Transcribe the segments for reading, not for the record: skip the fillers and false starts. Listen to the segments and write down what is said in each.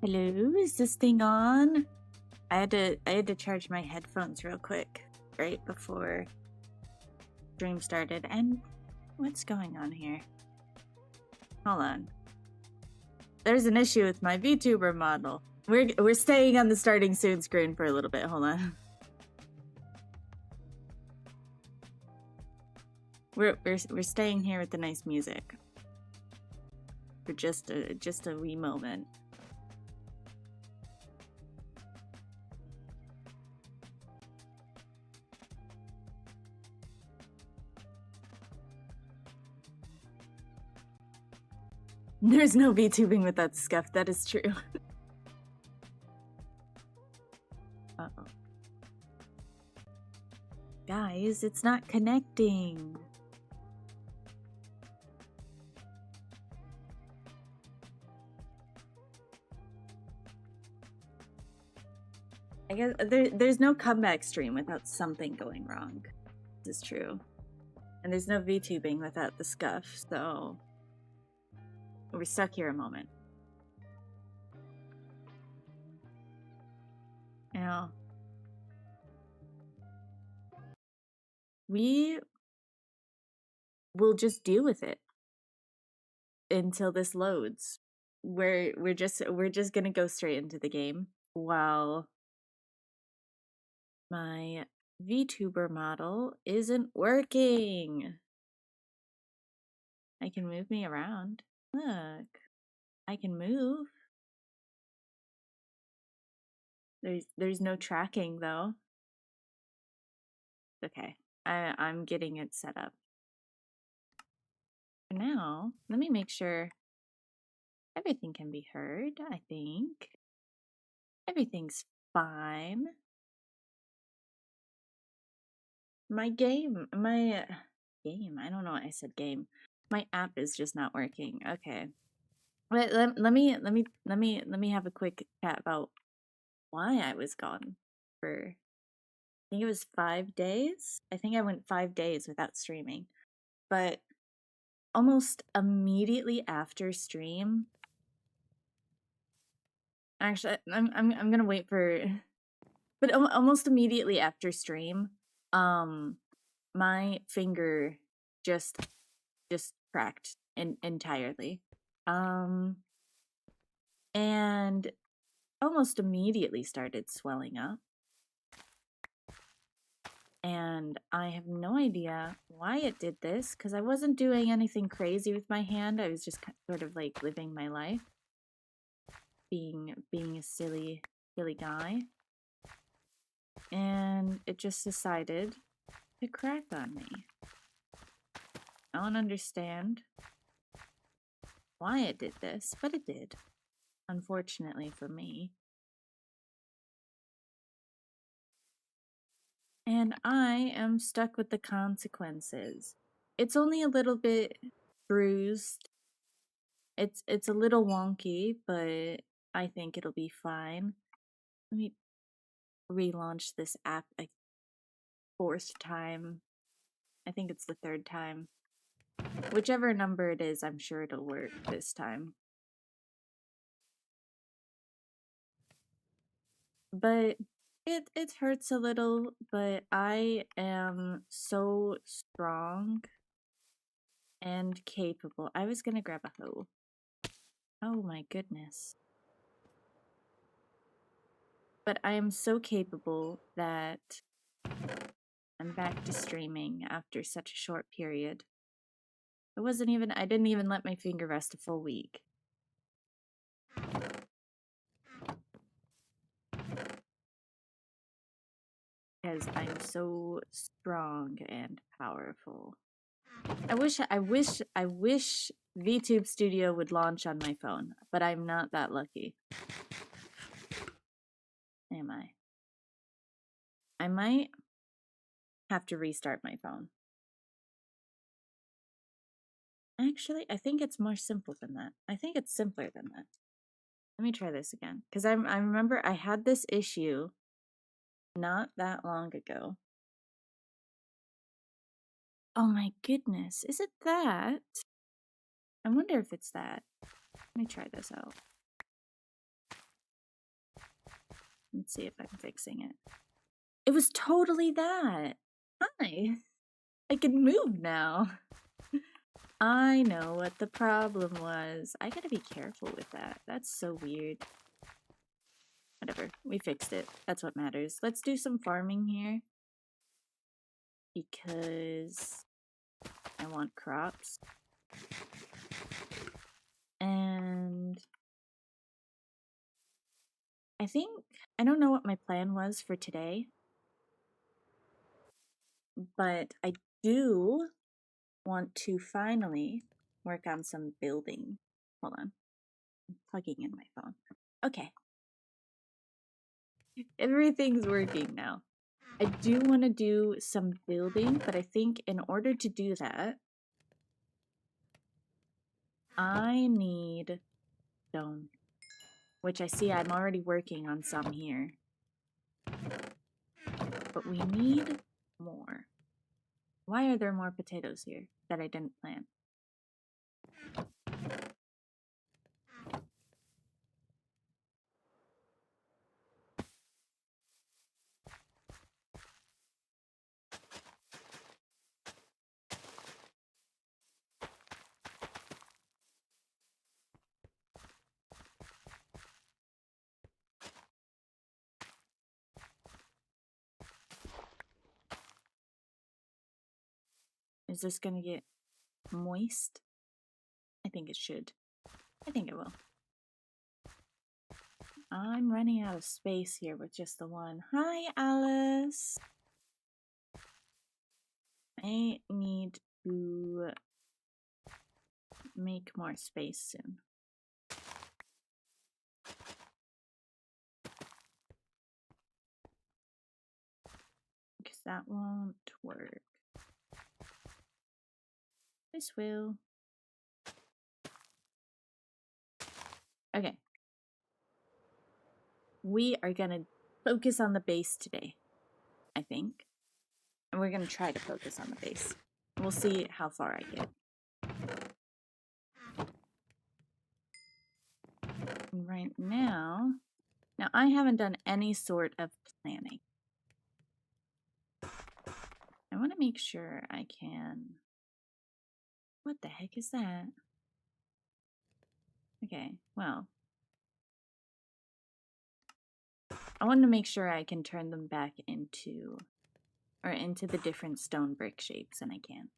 Hello, is this thing on? I had to charge my headphones real quick right before stream started. And what's going on here? Hold on. There's an issue with my VTuber model. We're staying on the starting soon screen for a little bit. Hold on. We're staying here with the nice music for just a wee moment. There's no VTubing without scuff. That is true. Uh-oh. Guys, it's not connecting. I guess there's no comeback stream without something going wrong. This is true. And there's no VTubing without the scuff, so we're stuck here a moment. Now, we will just deal with it until this loads. We're just gonna go straight into the game while my VTuber model isn't working. I can move me around. Look, I can move. There's no tracking though. Okay, I'm getting it set up. For now, let me make sure everything can be heard. I think everything's fine. My game, I don't know why I said game. My app is just not working. Okay. Wait, let me have a quick chat about why I was gone for, I think it was 5 days. I think I went 5 days without streaming. But almost immediately after stream, actually I'm going to wait for, but almost immediately after stream, my finger just cracked entirely. And almost immediately started swelling up. And I have no idea why it did this, because I wasn't doing anything crazy with my hand. I was just sort of like living my life, being a silly guy. And it just decided to crack on me. I don't understand why it did this, but it did. Unfortunately for me. And I am stuck with the consequences. It's only a little bit bruised. It's a little wonky, but I think it'll be fine. Let me relaunch this app a 4th time. I think it's the 3rd time. Whichever number it is, I'm sure it'll work this time. But it hurts a little, but I am so strong and capable. I was gonna grab a hoe. Oh my goodness. But I am so capable that I'm back to streaming after such a short period. I didn't even let my finger rest a full week. Because I'm so strong and powerful. I wish VTube Studio would launch on my phone, but I'm not that lucky. Am I? I might have to restart my phone. Actually, I think it's more simple than that. I think it's simpler than that. Let me try this again. Because I remember I had this issue not that long ago. Oh my goodness, is it that? I wonder if it's that. Let me try this out. Let's see if I'm fixing it. It was totally that. Hi. I can move now. I know what the problem was. I gotta be careful with that. That's so weird. Whatever. We fixed it. That's what matters. Let's do some farming here. Because I want crops. And I don't know what my plan was for today. But I do want to finally work on some building. Hold on. I'm plugging in my phone. Okay. Everything's working now. I do want to do some building, but I think in order to do that, I need stone, which I see I'm already working on some here. But we need more. Why are there more potatoes here that I didn't plant? Is this gonna get moist? I think it should. I think it will. I'm running out of space here with just the one. Hi, Alice. I need to make more space soon. Because that won't work. This will. Okay. We are gonna focus on the base today, I think. And we're gonna try to focus on the base. We'll see how far I get. Right now I haven't done any sort of planning. I want to make sure I can... What the heck is that? Okay, well. I want to make sure I can turn them back into the different stone brick shapes, and I can.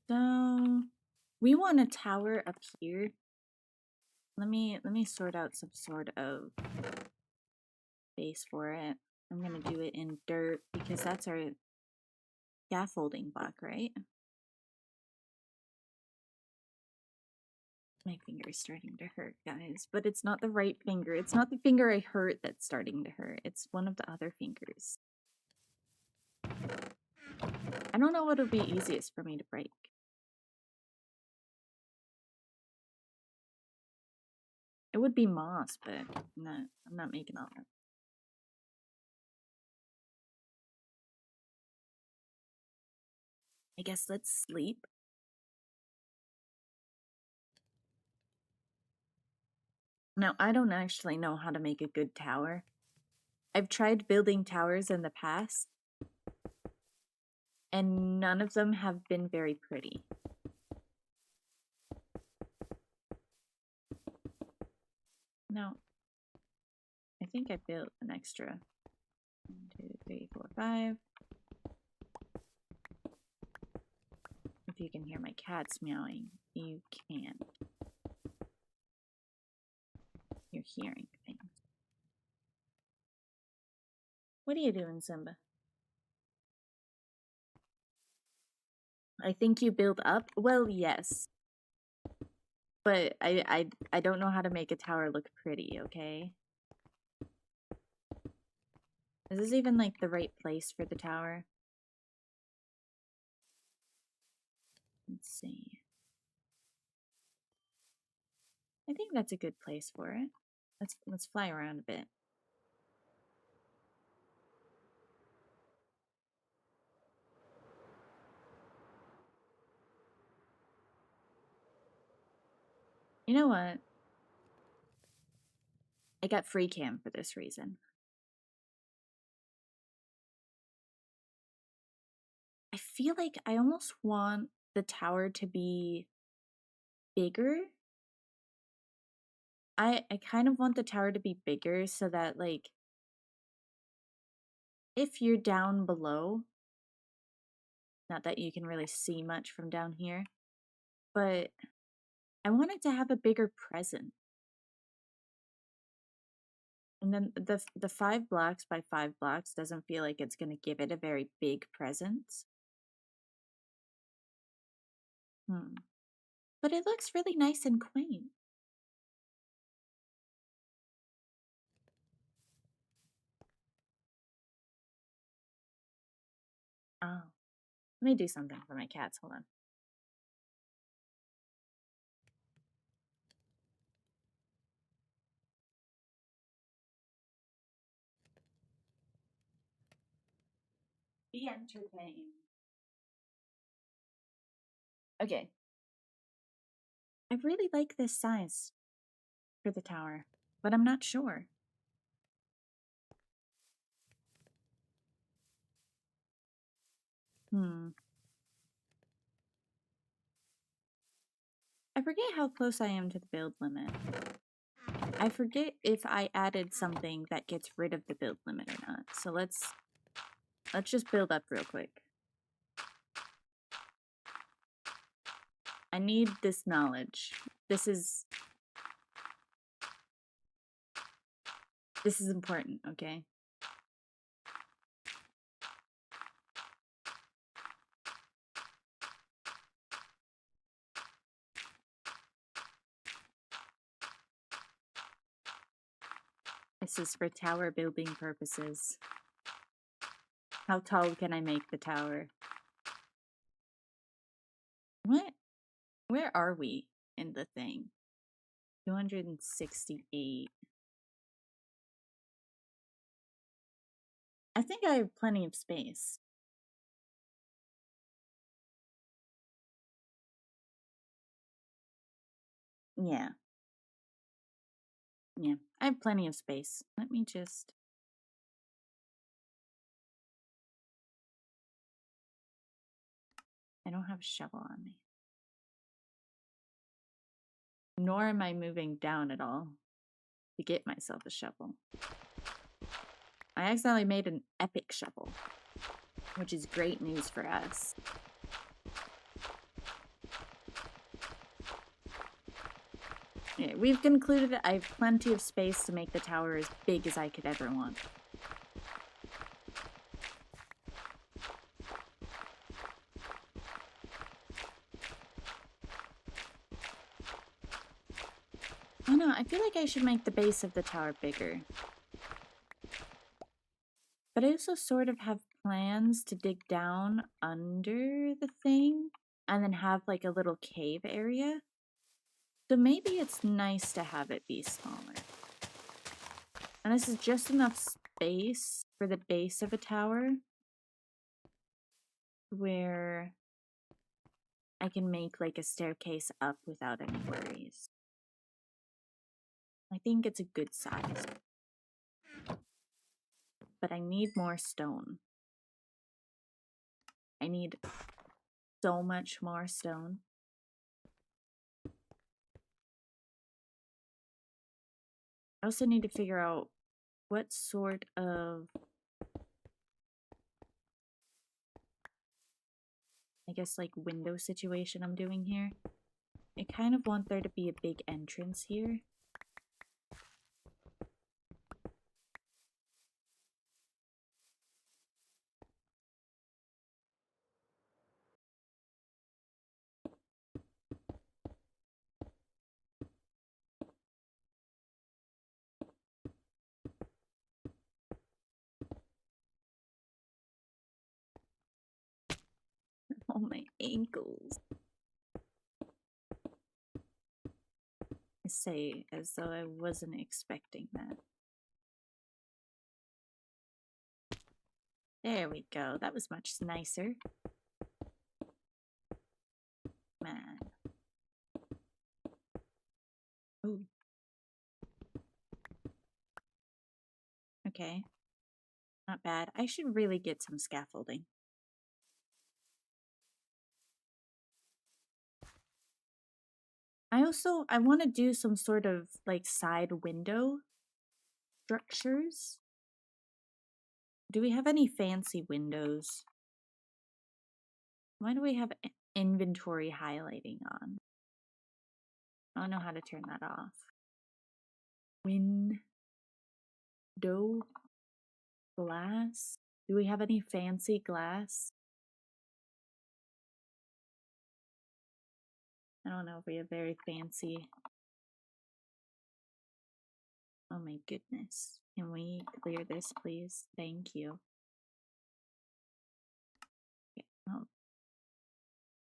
So we want a tower up here. Let me sort out some sort of base for it. I'm gonna do it in dirt because that's our scaffolding block, right? My finger is starting to hurt, guys, but it's not the right finger. It's not the finger I hurt that's starting to hurt. It's one of the other fingers. I don't know what would be easiest for me to break. It would be moss, but I'm not making all that. I guess let's sleep. Now, I don't actually know how to make a good tower. I've tried building towers in the past, and none of them have been very pretty. No. I think I built an extra. 1, 2, 3, 4, 5. If you can hear my cats meowing, you can. You're hearing things. What are you doing, Simba? I think you build up? Well, yes. But I don't know how to make a tower look pretty, okay? Is this even, like, the right place for the tower? Let's see. I think that's a good place for it. Let's fly around a bit. You know what? I got free cam for this reason. I feel like I almost want the tower to be bigger. I kind of want the tower to be bigger so that, like, if you're down below, not that you can really see much from down here, but I want it to have a bigger presence. And then the 5 blocks by 5 blocks doesn't feel like it's going to give it a very big presence. But it looks really nice and quaint. Oh, let me do something for my cats. Hold on. Be entertained. Okay. I really like this size for the tower, but I'm not sure. I forget how close I am to the build limit. I forget if I added something that gets rid of the build limit or not. So let's just build up real quick. I need this knowledge. This is important, okay? This is for tower building purposes. How tall can I make the tower? What? Where are we in the thing? 268. I think I have plenty of space. Yeah. Yeah, I have plenty of space. Let me just... I don't have a shovel on me. Nor am I moving down at all to get myself a shovel. I accidentally made an epic shovel, which is great news for us. Yeah, we've concluded that I have plenty of space to make the tower as big as I could ever want. I know, I feel like I should make the base of the tower bigger. But I also sort of have plans to dig down under the thing and then have like a little cave area. So maybe it's nice to have it be smaller. And this is just enough space for the base of a tower where I can make like a staircase up without any worries. I think it's a good size. But I need more stone. I need so much more stone. I also need to figure out what sort of, I guess, like window situation I'm doing here. I kind of want there to be a big entrance here. Oh, my ankles. I say as though I wasn't expecting that. There we go. That was much nicer. Man. Okay. Not bad. I should really get some scaffolding. I want to do some sort of like side window structures. Do we have any fancy windows? Why do we have inventory highlighting on? I don't know how to turn that off. Window glass? Do we have any fancy glass? I don't know if we have very fancy. Oh my goodness. Can we clear this, please? Thank you. Okay. Oh,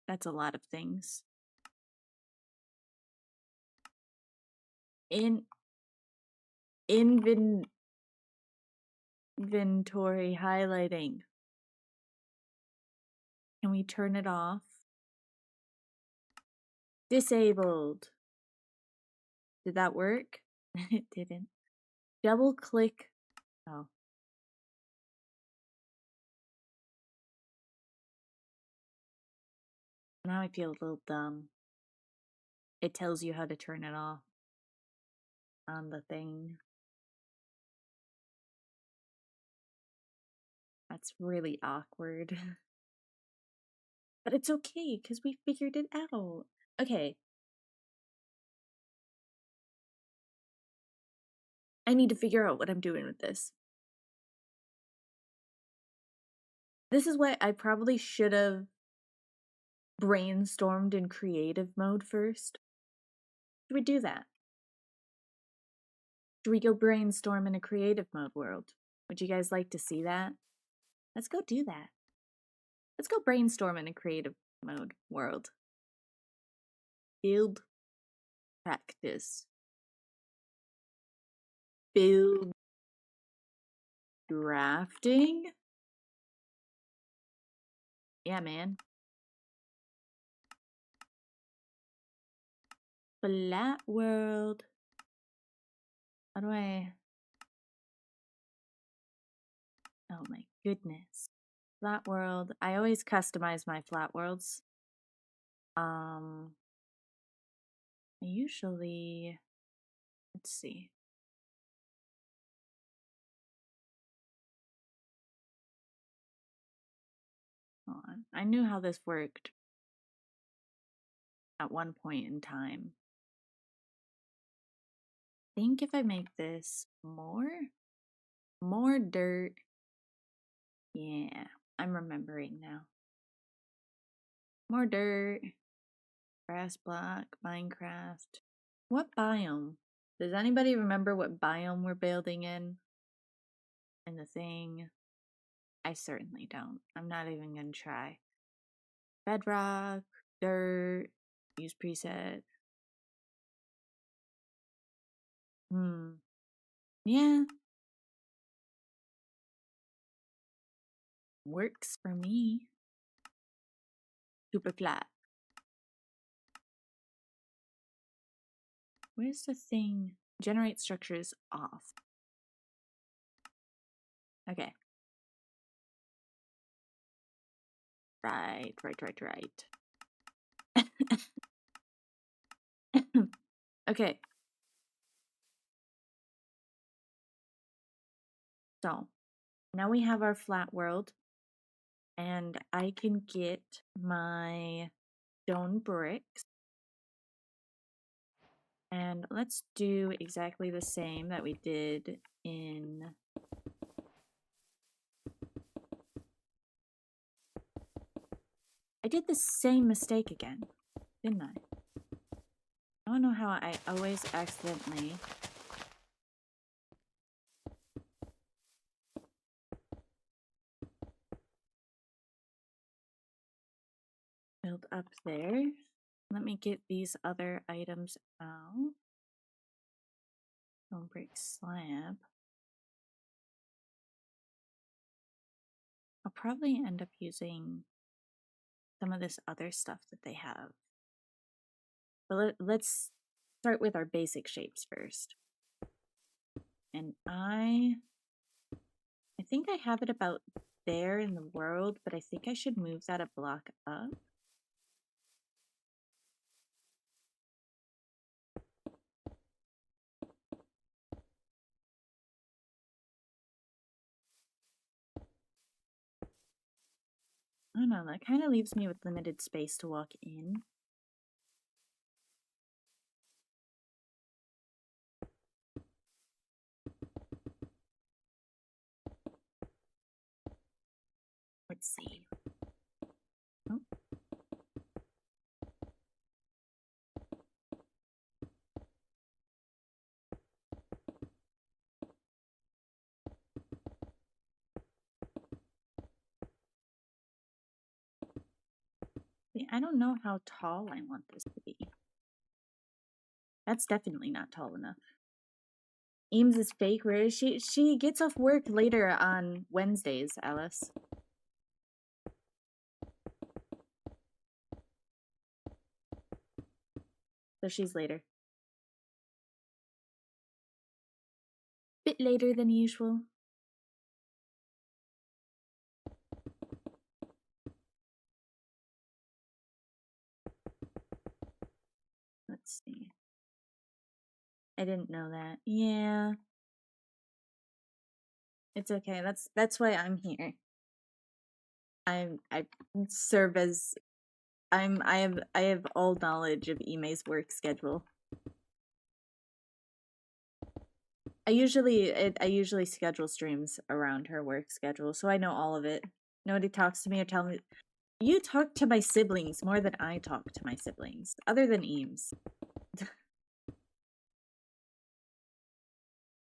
that's a lot of things. Inventory highlighting. Can we turn it off? Disabled. Did that work? It didn't. Double click. Oh. Now I feel a little dumb. It tells you how to turn it off on the thing. That's really awkward. But it's okay, because we figured it out. Okay. I need to figure out what I'm doing with this. This is why I probably should have brainstormed in creative mode first. Should we do that? Should we go brainstorm in a creative mode world? Would you guys like to see that? Let's go do that. Let's go brainstorm in a creative mode world. Build. Practice. Build. Drafting. Yeah, man. Flat world. How do I... Oh my goodness. Flat world. I always customize my flat worlds. I usually... Let's see. Hold on. I knew how this worked at one point in time. I think if I make this more dirt. Yeah, I'm remembering now. More dirt. Grass block, Minecraft. What biome? Does anybody remember what biome we're building in? In the thing? I certainly don't. I'm not even gonna try. Bedrock, dirt, use preset. Yeah. Works for me. Super flat. Where's the thing? Generate structures off. Okay. Right. Okay. So, now we have our flat world. And I can get my stone bricks. And let's do exactly the same that we did in... I did the same mistake again, didn't I? I don't know how I always accidentally... build up there. Let me get these other items out. Stone brick slab. I'll probably end up using some of this other stuff that they have. But let's start with our basic shapes first. And I think I have it about there in the world, but I think I should move that a block up. I don't know, that kind of leaves me with limited space to walk in. Let's see. Oh. I don't know how tall I want this to be. That's definitely not tall enough. Eames is fake. Where is she? She gets off work later on Wednesdays, Alice. So she's later. Bit later than usual. Let's see. I didn't know that. Yeah. It's okay. That's why I'm here. I serve as I have all knowledge of Ime's work schedule. I usually schedule streams around her work schedule, so I know all of it. Nobody talks to me or tell me. You talk to my siblings more than I talk to my siblings, other than Eames.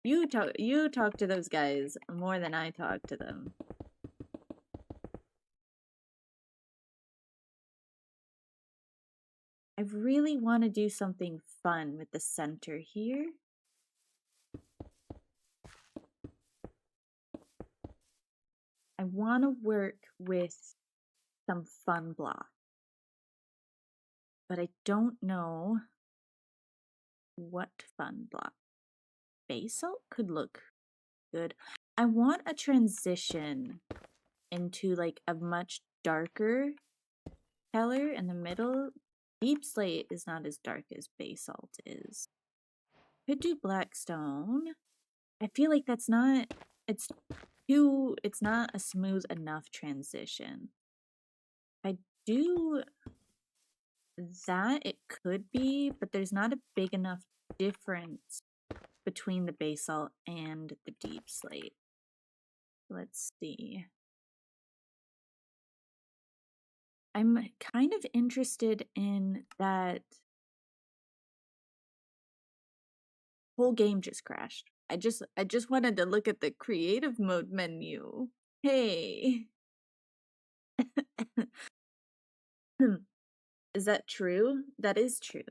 You talk to those guys more than I talk to them. I really want to do something fun with the center here. I want to work with some fun block, but I don't know what fun block. Basalt could look good. I want a transition into like a much darker color in the middle. Deep slate is not as dark as basalt is. Could do blackstone. I feel like that's not, it's not a smooth enough transition. If I do that, it could be, but there's not a big enough difference between the basalt and the deep slate. Let's see. I'm kind of interested in that. Whole game just crashed. I just wanted to look at the creative mode menu. Hey. Is that true? That is true.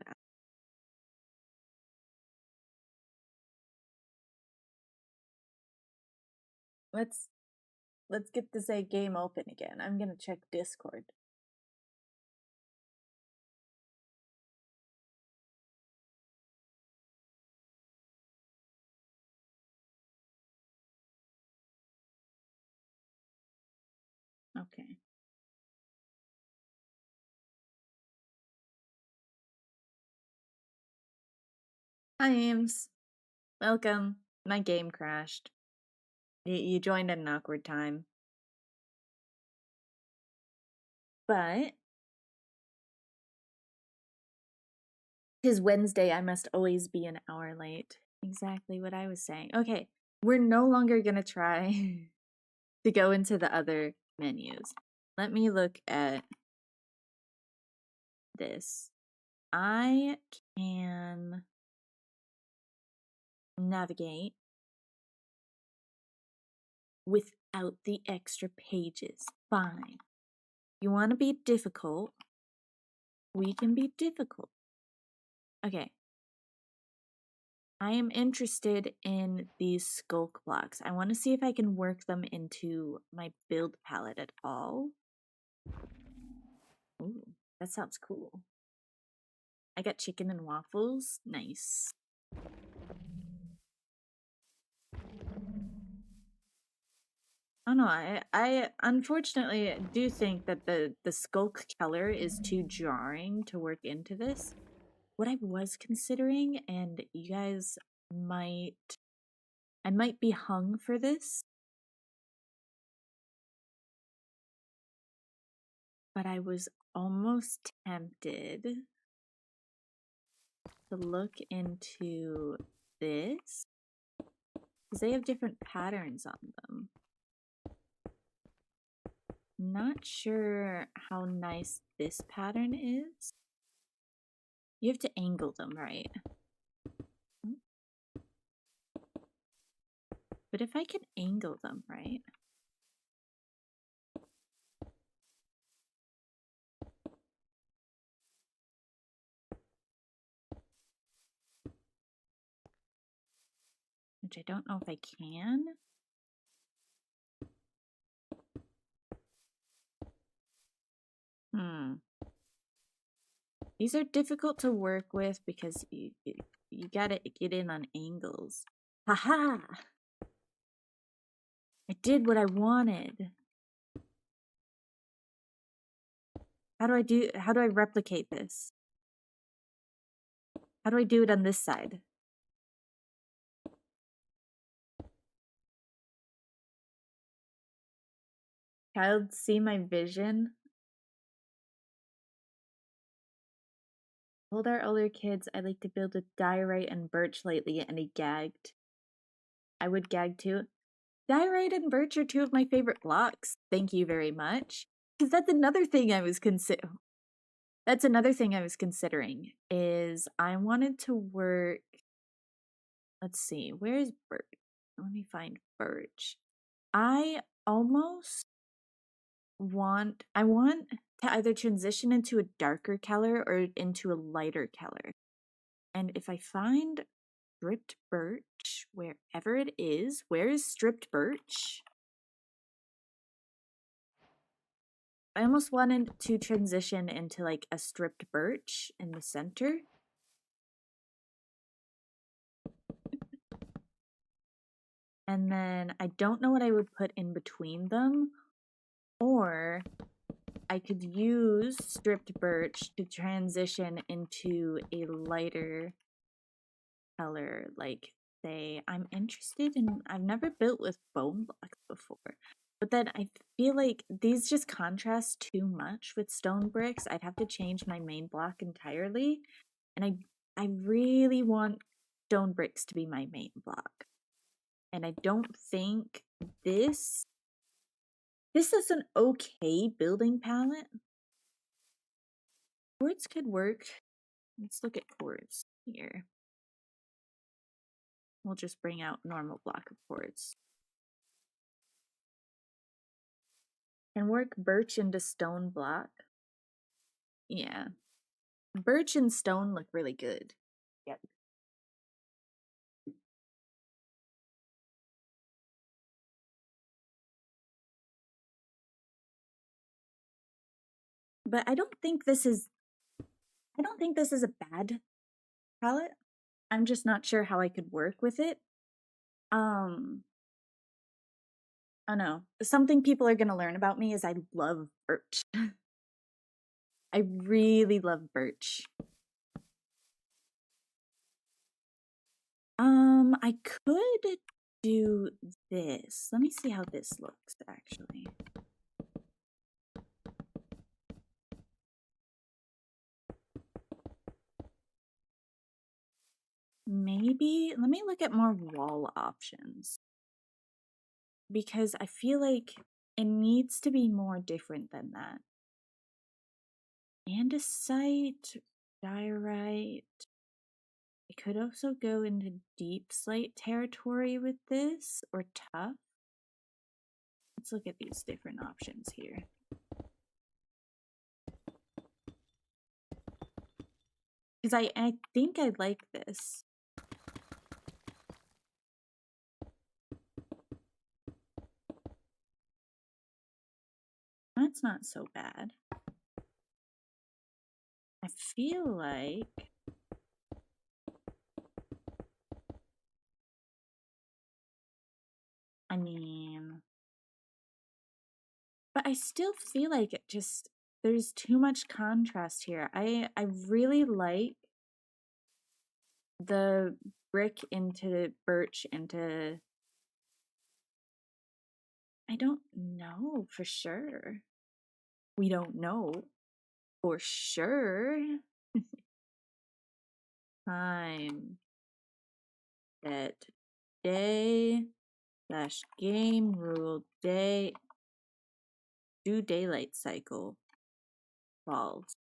Let's get this game open again. I'm gonna check Discord. Okay. Hi, Ames. Welcome. My game crashed. You joined at an awkward time. But 'tis Wednesday, I must always be an hour late. Exactly what I was saying. Okay, we're no longer gonna try to go into the other menus. Let me look at this. I can navigate without the extra pages. Fine. You want to be difficult? We can be difficult. Okay. I am interested in these skulk blocks. I want to see if I can work them into my build palette at all. Ooh, that sounds cool. I got chicken and waffles. Nice. I don't know. I unfortunately do think that the skulk color is too jarring to work into this. What I was considering, and you guys might, I might be hung for this, but I was almost tempted to look into this because they have different patterns on them. Not sure how nice this pattern is. You have to angle them, right? But if I can angle them, right? Which I don't know if I can. These are difficult to work with because you gotta get in on angles. Haha! I did what I wanted. How do I replicate this? How do I do it on this side? Child, see my vision? Told our older kids I like to build with diorite and birch lately, and he gagged. I would gag too. Diorite and birch are two of my favorite blocks. Thank you very much. Because that's another thing I was considering is I wanted to work. Let's see, where is birch? Let me find birch. I want to either transition into a darker color or into a lighter color. And if I find stripped birch, wherever it is, where is stripped birch? I almost wanted to transition into like a stripped birch in the center. And then I don't know what I would put in between them, or I could use stripped birch to transition into a lighter color. Like, say, I'm interested in, I've never built with bone blocks before, but then I feel like these just contrast too much with stone bricks. I'd have to change my main block entirely, and I really want stone bricks to be my main block. And I don't think this is an okay building palette. Quartz could work. Let's look at quartz here. We'll just bring out normal block of quartz. Can work birch into stone block. Yeah. Birch and stone look really good. Yep. But I don't think this is a bad palette. I'm just not sure how I could work with it. I don't know. Something people are going to learn about me is I love birch. I really love birch. I could do this. Let me see how this looks, actually. Maybe, let me look at more wall options. Because I feel like it needs to be more different than that. Andesite, diorite. I could also go into deep slate territory with this, or tough. Let's look at these different options here. Because I think I like this. That's not so bad. I feel like I mean, But I still feel like there's too much contrast here. I really like the brick into birch into I don't know for sure. We don't know for sure. Time that day slash game rule day do daylight cycle falls.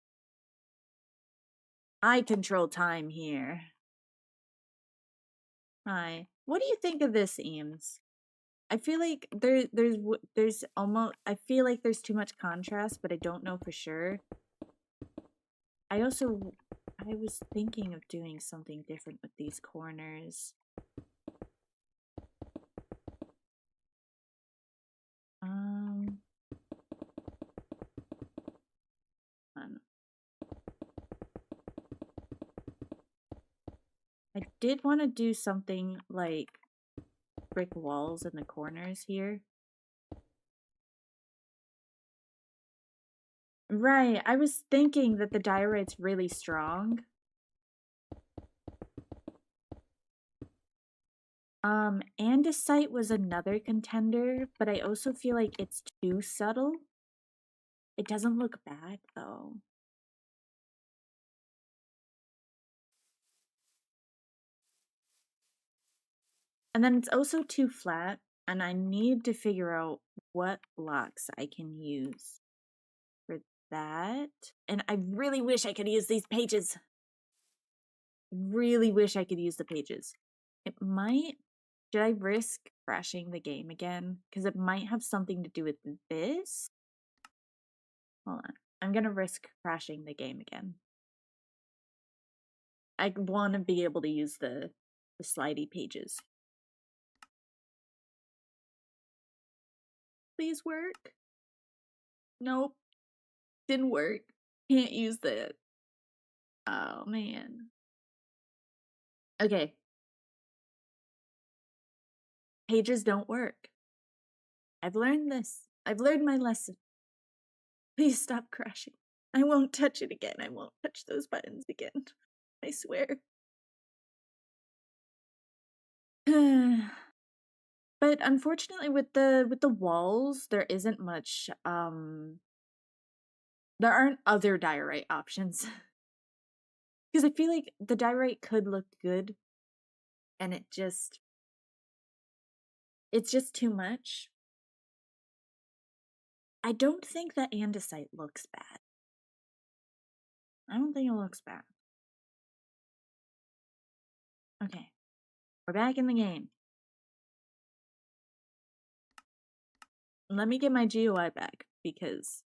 I control time here. Hi. What do you think of this, Eames? I feel like there's almost I feel like there's too much contrast, but I don't know for sure. I was thinking of doing something different with these corners. I did want to do something like brick walls in the corners here. Right, I was thinking that the diorite's really strong. Andesite was another contender, but I also feel like it's too subtle. It doesn't look bad, though. And then it's also too flat, and I need to figure out what blocks I can use for that. And I really wish I could use these pages. Really wish I could use the pages. It might. Should I risk crashing the game again? Because it might have something to do with this. Hold on. I'm gonna risk crashing the game again. I want to be able to use the slidey pages. Please work. Nope. Didn't work. Can't use the... Oh, man. Okay. Pages don't work. I've learned this. I've learned my lesson. Please stop crashing. I won't touch it again. I won't touch those buttons again. I swear. But unfortunately with the walls, there isn't much there aren't other diorite options. Because I feel like the diorite could look good and it's just too much. I don't think that andesite looks bad. I don't think it looks bad. Okay. We're back in the game. Let me get my GUI back because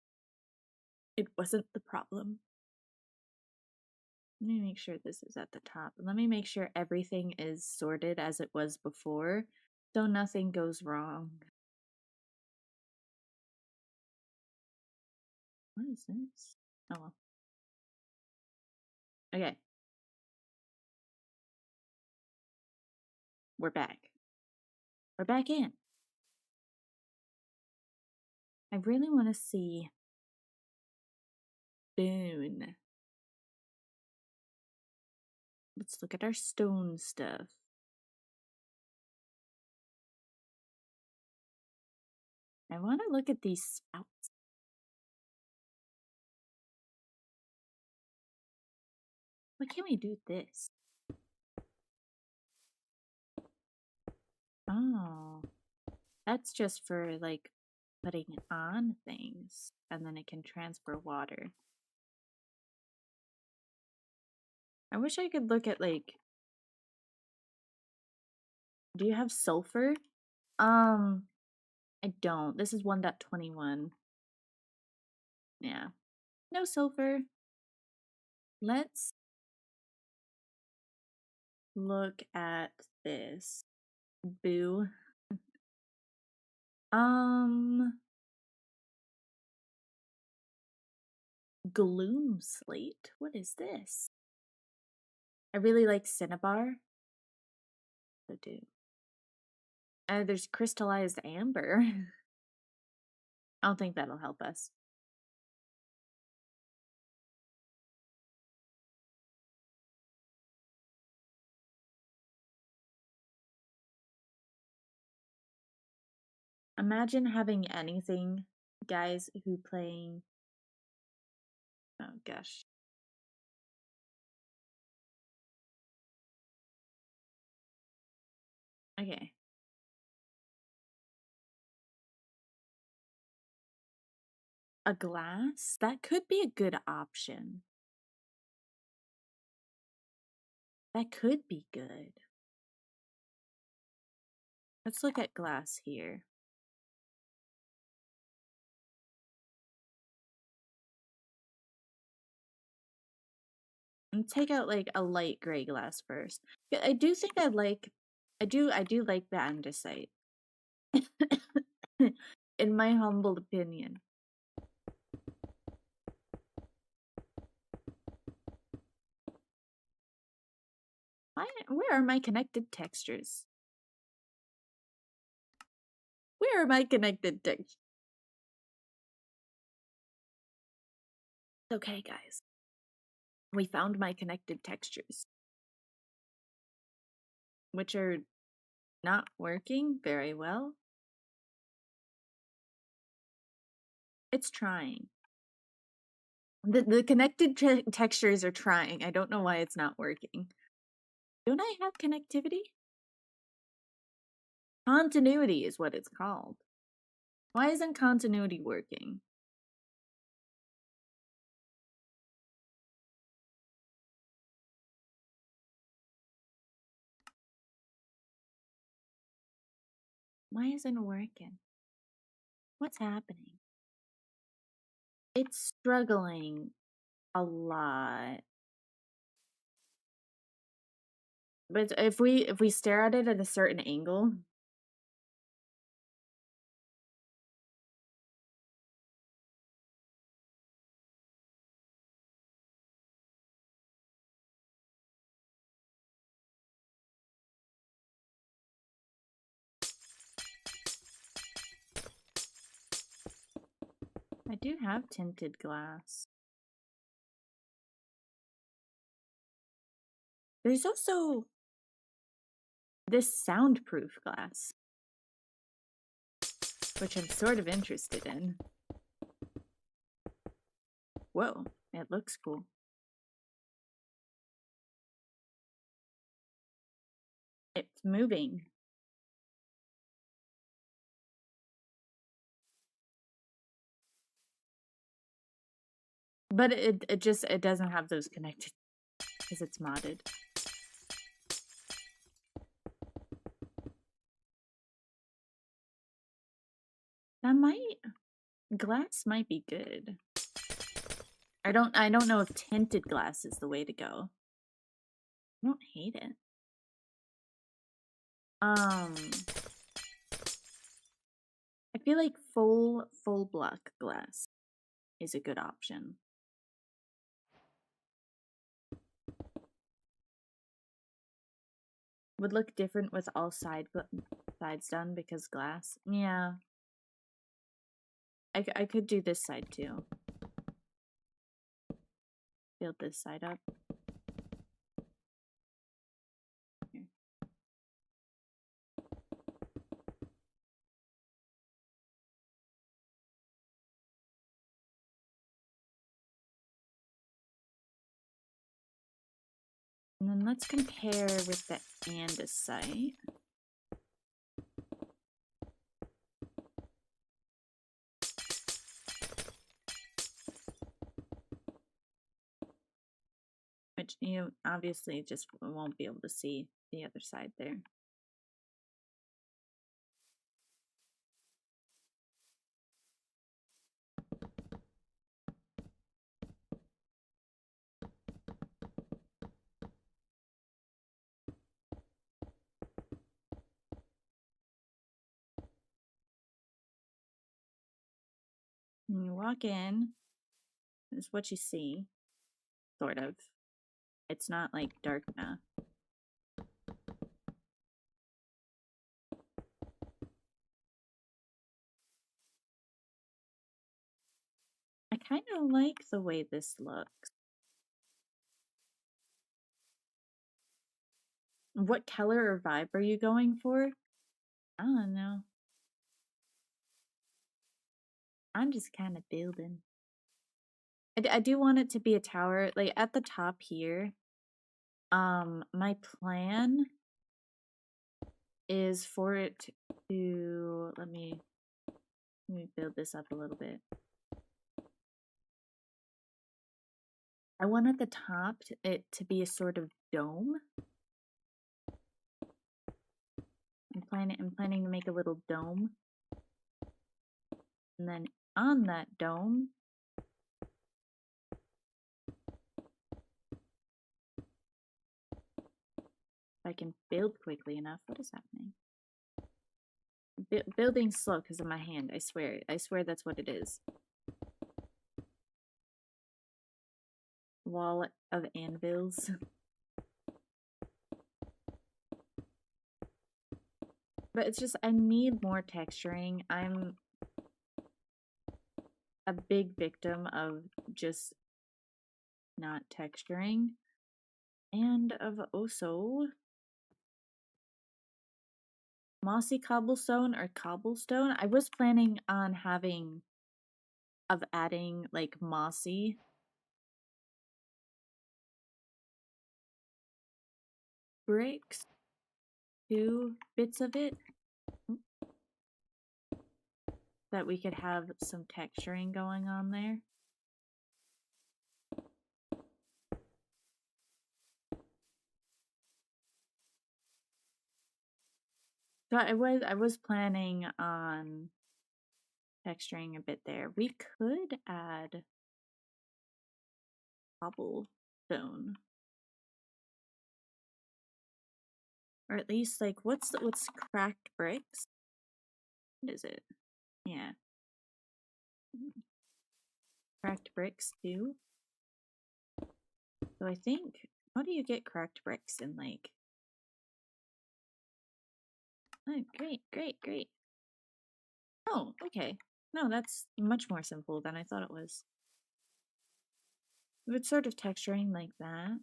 it wasn't the problem. Let me make sure this is at the top. Let me make sure everything is sorted as it was before so nothing goes wrong. What is this? Oh well. Okay. We're back. We're back in. I really want to see Boone. Let's look at our stone stuff. I want to look at these spouts. Why can't we do this? Oh, that's just for like putting on things and then it can transfer water. I wish I could look at like, do you have sulfur? I don't. This is 1.21. Yeah. No sulfur. Let's look at this. Boo. Gloom slate. What is this? I really like cinnabar. So do. There's crystallized amber. I don't think that'll help us. Imagine having anything, guys, who playing... Oh, gosh. Okay. A glass? That could be a good option. That could be good. Let's look at glass here. And take out like a light gray glass first. I do think I do like the andesite. In my humble opinion. Where are my connected textures? Where are my connected textures? Okay, guys. We found my connected textures, which are not working very well. It's trying. The connected textures are trying. I don't know why it's not working. Don't I have connectivity? Continuity is what it's called. Why isn't continuity working? Why isn't it working? What's happening? It's struggling a lot. But if we stare at it at a certain angle, I do have tinted glass. There's also this soundproof glass, which I'm sort of interested in. Whoa, it looks cool. It's moving. But it doesn't have those connected because it's modded. Glass might be good. I don't know if tinted glass is the way to go. I don't hate it. I feel like full block glass is a good option. Would look different with all sides done because glass. Yeah. I could do this side too. Build this side up. Here. And then let's compare with the andesite. Which you obviously just won't be able to see the other side there. When you walk in, this is what you see, sort of. It's not like dark enough. I kind of like the way this looks. What color or vibe are you going for? I don't know. I'm just kind of building. I do want it to be a tower, like at the top here. My plan is for it to, let me build this up a little bit. I want at the top it to be a sort of dome. I'm planning to make a little dome. And then on that dome, if I can build quickly enough. What is happening? Building slow because of my hand. I swear that's what it is. Wall of anvils. But it's just, I need more texturing. I'm a big victim of just not texturing. And of also mossy cobblestone or cobblestone. I was planning on adding like mossy. Bricks. 2 bits of it. That we could have some texturing going on there. So I was planning on texturing a bit there. We could add cobblestone. Or at least like what's cracked bricks? What is it? Yeah. Cracked bricks too. So I think, how do you get cracked bricks in like, oh great. Oh, okay. No, that's much more simple than I thought it was. It's sort of texturing like that.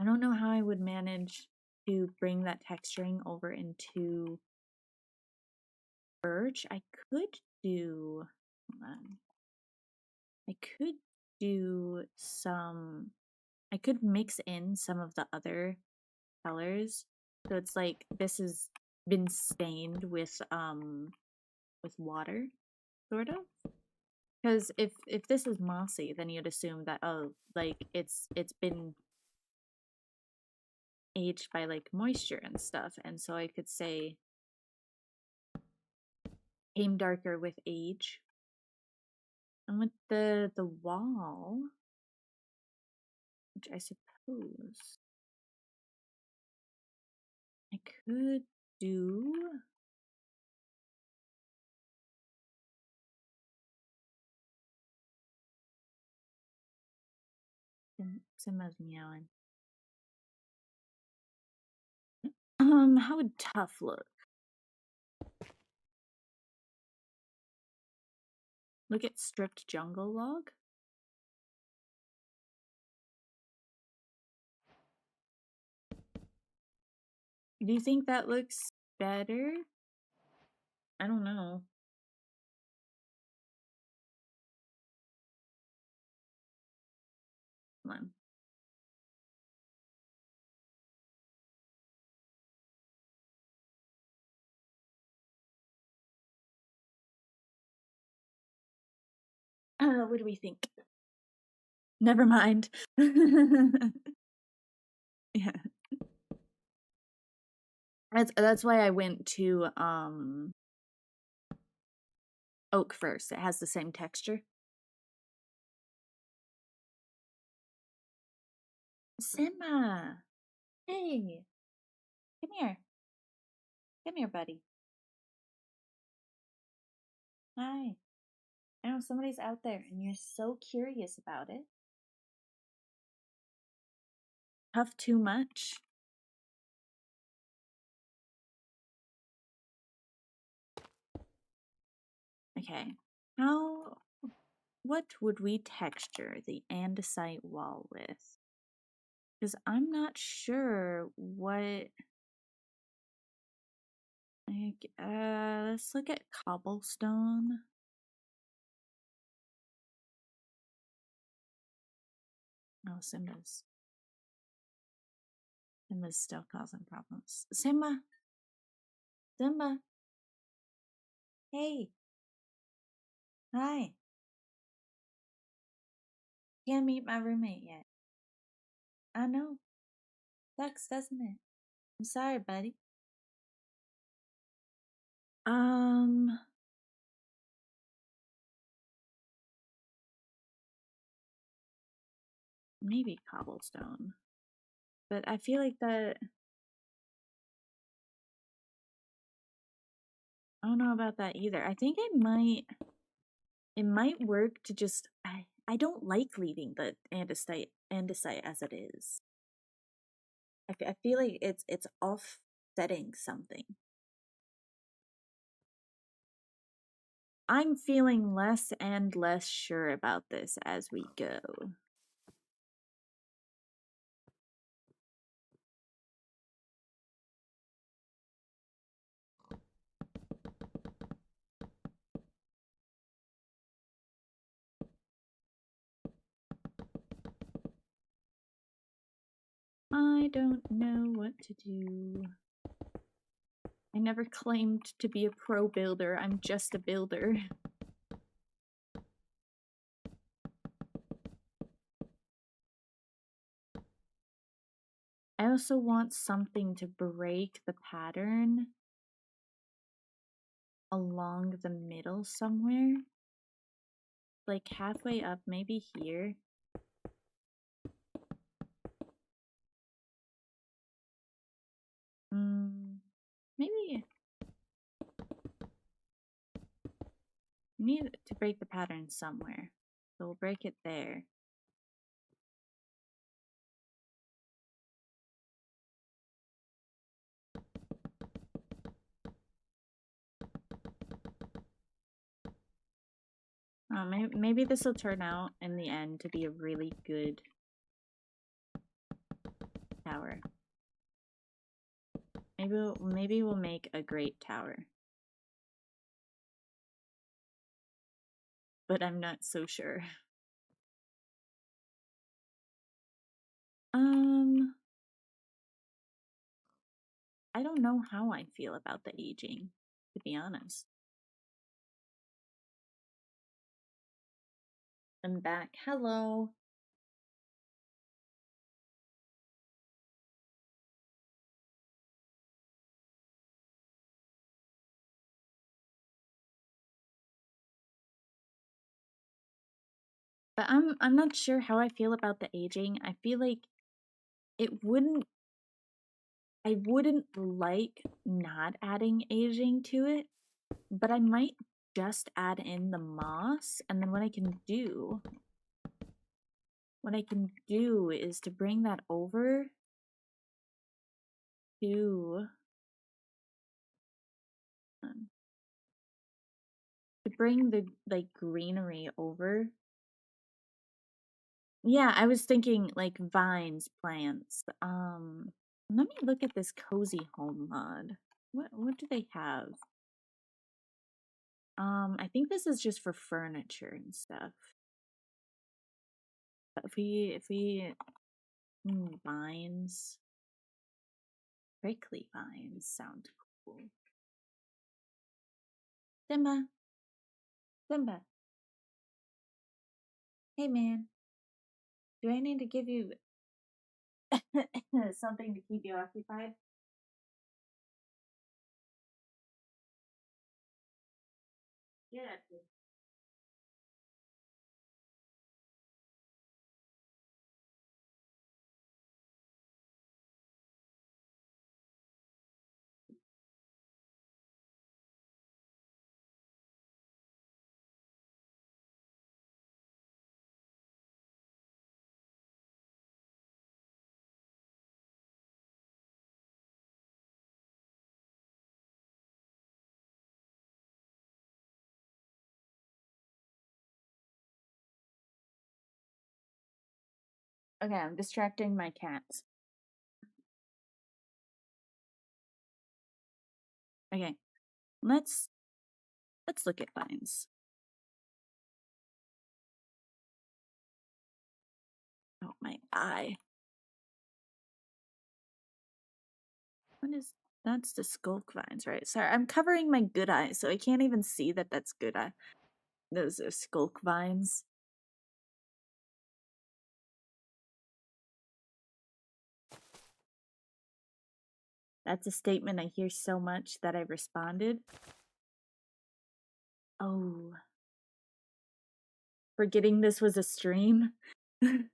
I don't know how I would manage to bring that texturing over into birch. I could do, hold on. I could do some, I could mix in some of the other colors. So it's like this has been stained with water, sort of. Because if this is mossy, then you'd assume that, oh, like it's been aged by like moisture and stuff. And so I could say came darker with age. And with the wall, which I suppose I could do. Simba's meowing. How would tough look? Look at stripped jungle log. Do you think that looks better? I don't know. Come on. What do we think? Never mind. Yeah. That's why I went to oak first. It has the same texture. Simba! Hey! Come here. Come here, buddy. Hi. I know somebody's out there and you're so curious about it. Puff too much? Okay. What would we texture the andesite wall with? Because I'm not sure what. Let's look at cobblestone. Oh, Simba's still causing problems. Simba! Hey! Hi! Can't meet my roommate yet. I know. Sucks, doesn't it? I'm sorry, buddy. Maybe cobblestone. But I feel like that. I don't know about that either. I think it might work to just. I don't like leaving the andesite as it is. I feel like it's offsetting something. I'm feeling less and less sure about this as we go. I don't know what to do. I never claimed to be a pro builder. I'm just a builder. I also want something to break the pattern along the middle somewhere. Like halfway up, maybe here. Maybe we need to break the pattern somewhere. So we'll break it there. Maybe this will turn out in the end to be a really good tower. Maybe we'll make a great tower. But I'm not so sure. I don't know how I feel about the aging, to be honest. I'm back. Hello. But I'm not sure how I feel about the aging. I feel like I wouldn't like not adding aging to it, but I might just add in the moss, and then what I can do is to bring that over to bring the greenery over. Yeah, I was thinking like vines, plants. Let me look at this cozy home mod. What do they have? I think this is just for furniture and stuff. But if we vines, prickly vines sound cool. Simba. Hey man, do I need to give you something to keep you occupied? Yeah. Okay, I'm distracting my cats. Okay, let's look at vines. Oh, my eye. What is... That's the skulk vines, right? Sorry, I'm covering my good eye, so I can't even see that that's good eye. Those are skulk vines. That's a statement I hear so much that I responded. Oh. Forgetting this was a stream. I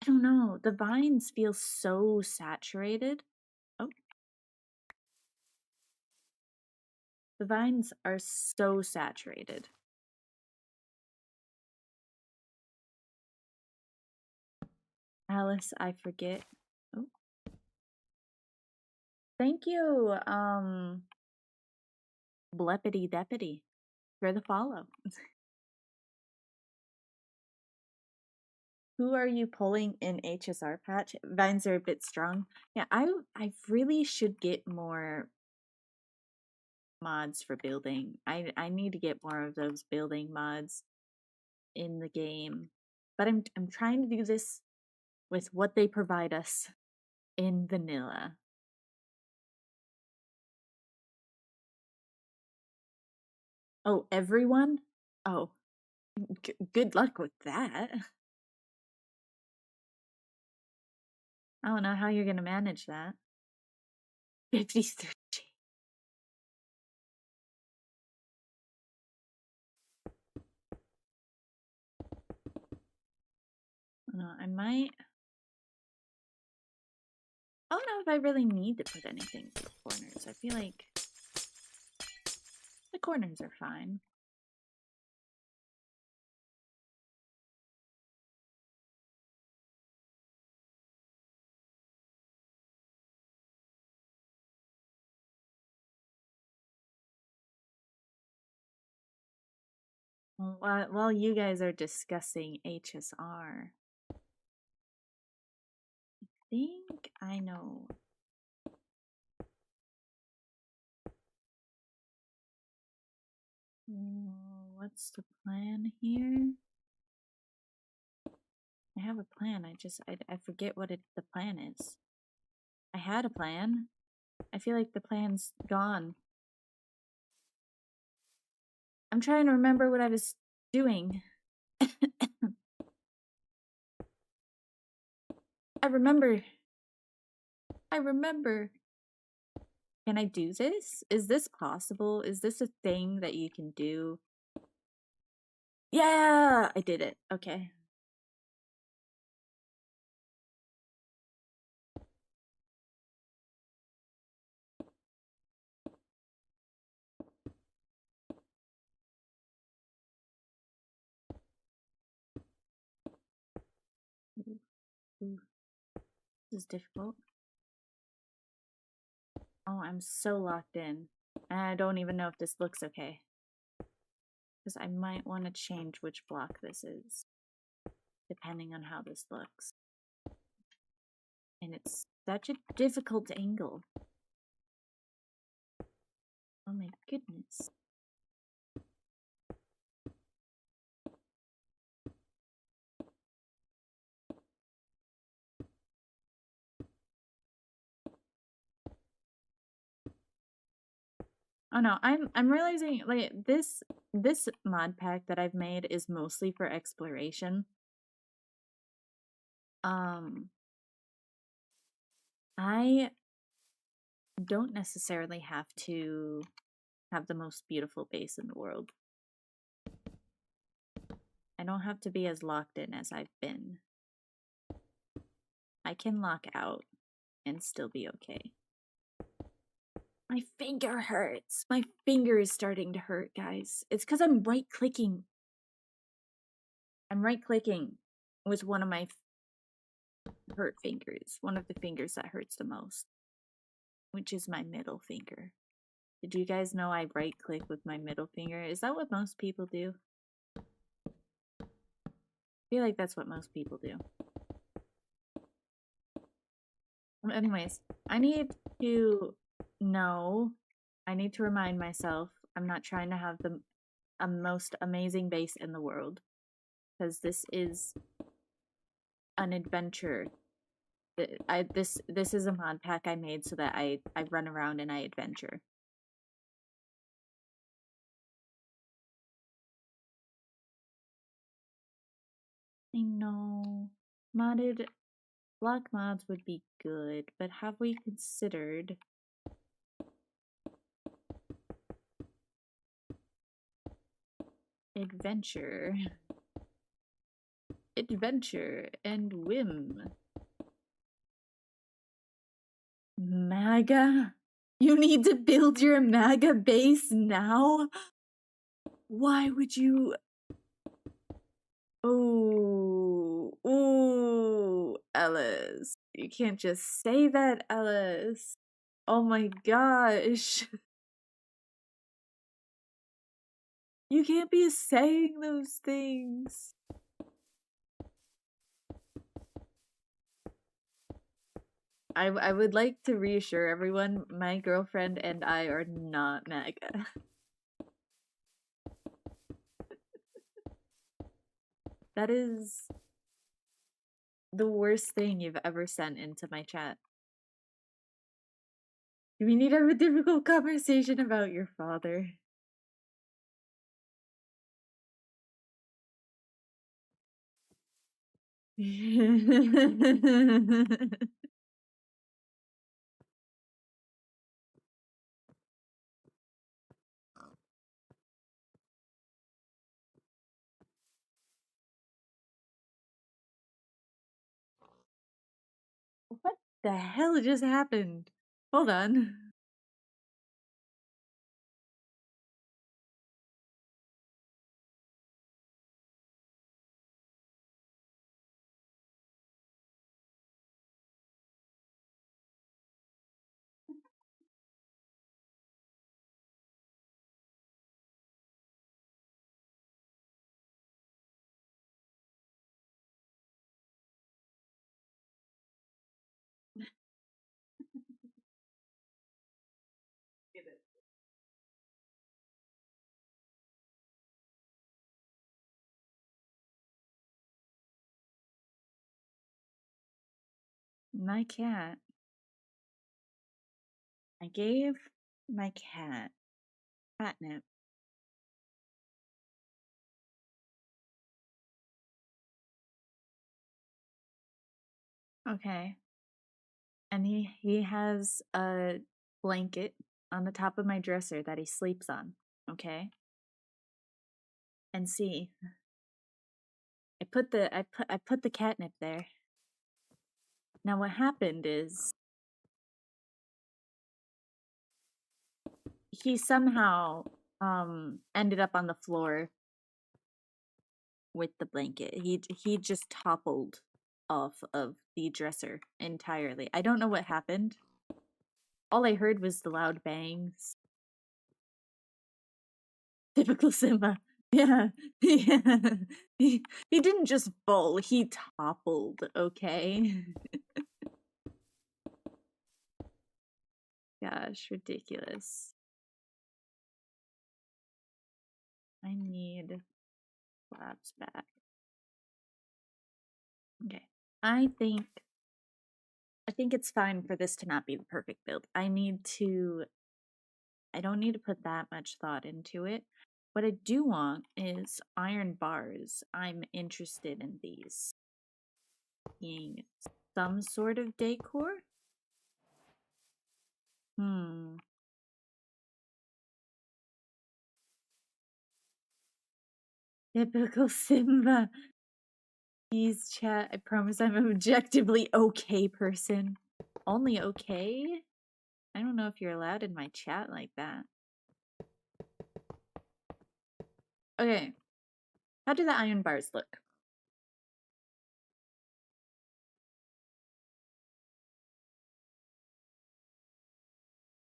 don't know. The vines feel so saturated. Oh. The vines are so saturated. Alice, I forget. Oh. Thank you, Bleppity Deppity, for the follow. Who are you pulling in HSR patch? Vines are a bit strong. Yeah, I really should get more mods for building. I need to get more of those building mods in the game. But I'm trying to do this with what they provide us in vanilla. Oh, everyone? Oh, good luck with that. I don't know how you're gonna manage that. 53. No, I might... I don't know if I really need to put anything to the corners. I feel like the corners are fine. While you guys are discussing HSR, I think I know. What's the plan here? I have a plan. I forget what the plan is. I had a plan. I feel like the plan's gone. I'm trying to remember what I was doing. I remember. I remember. Can I do this? Is this possible? Is this a thing that you can do? Yeah, I did it. Okay. Ooh, this is difficult. Oh, I'm so locked in. And I don't even know if this looks okay. Because I might want to change which block this is, depending on how this looks. And it's such a difficult angle. Oh my goodness. Oh no, I'm realizing like this mod pack that I've made is mostly for exploration. I don't necessarily have to have the most beautiful base in the world. I don't have to be as locked in as I've been. I can lock out and still be okay. My finger hurts. My finger is starting to hurt, guys. It's because I'm right-clicking. I'm right-clicking with one of my hurt fingers. One of the fingers that hurts the most. Which is my middle finger. Do you guys know I right click with my middle finger? Is that what most people do? I feel like that's what most people do. Anyways, I need to know, I need to remind myself I'm not trying to have the most amazing base in the world, because this is an adventure. This is a mod pack I made so that I run around and I adventure. I know modded block mods would be good, but have we considered adventure? Adventure and whim. MAGA? You need to build your MAGA base now? Why would you? Oh, ooh, Ellis. You can't just say that, Ellis. Oh my gosh. You can't be saying those things. I would like to reassure everyone, my girlfriend and I are not MAGA. That is the worst thing you've ever sent into my chat. We need to have a difficult conversation about your father. What the hell just happened? Hold on. My cat. I gave my cat catnip. Okay. And he has a blanket on the top of my dresser that he sleeps on. Okay? And see, I put the catnip there. Now what happened is he somehow ended up on the floor with the blanket. He just toppled off of the dresser entirely. I don't know what happened. All I heard was the loud bangs. Typical Simba. Yeah. Yeah. He didn't just fall, he toppled, okay? Gosh, ridiculous. I need labs back. Okay. I think it's fine for this to not be the perfect build. I don't need to put that much thought into it. What I do want is iron bars. I'm interested in these being some sort of decor. Typical Simba. Please chat. I promise I'm an objectively okay person. Only okay? I don't know if you're allowed in my chat like that. Okay. How do the iron bars look?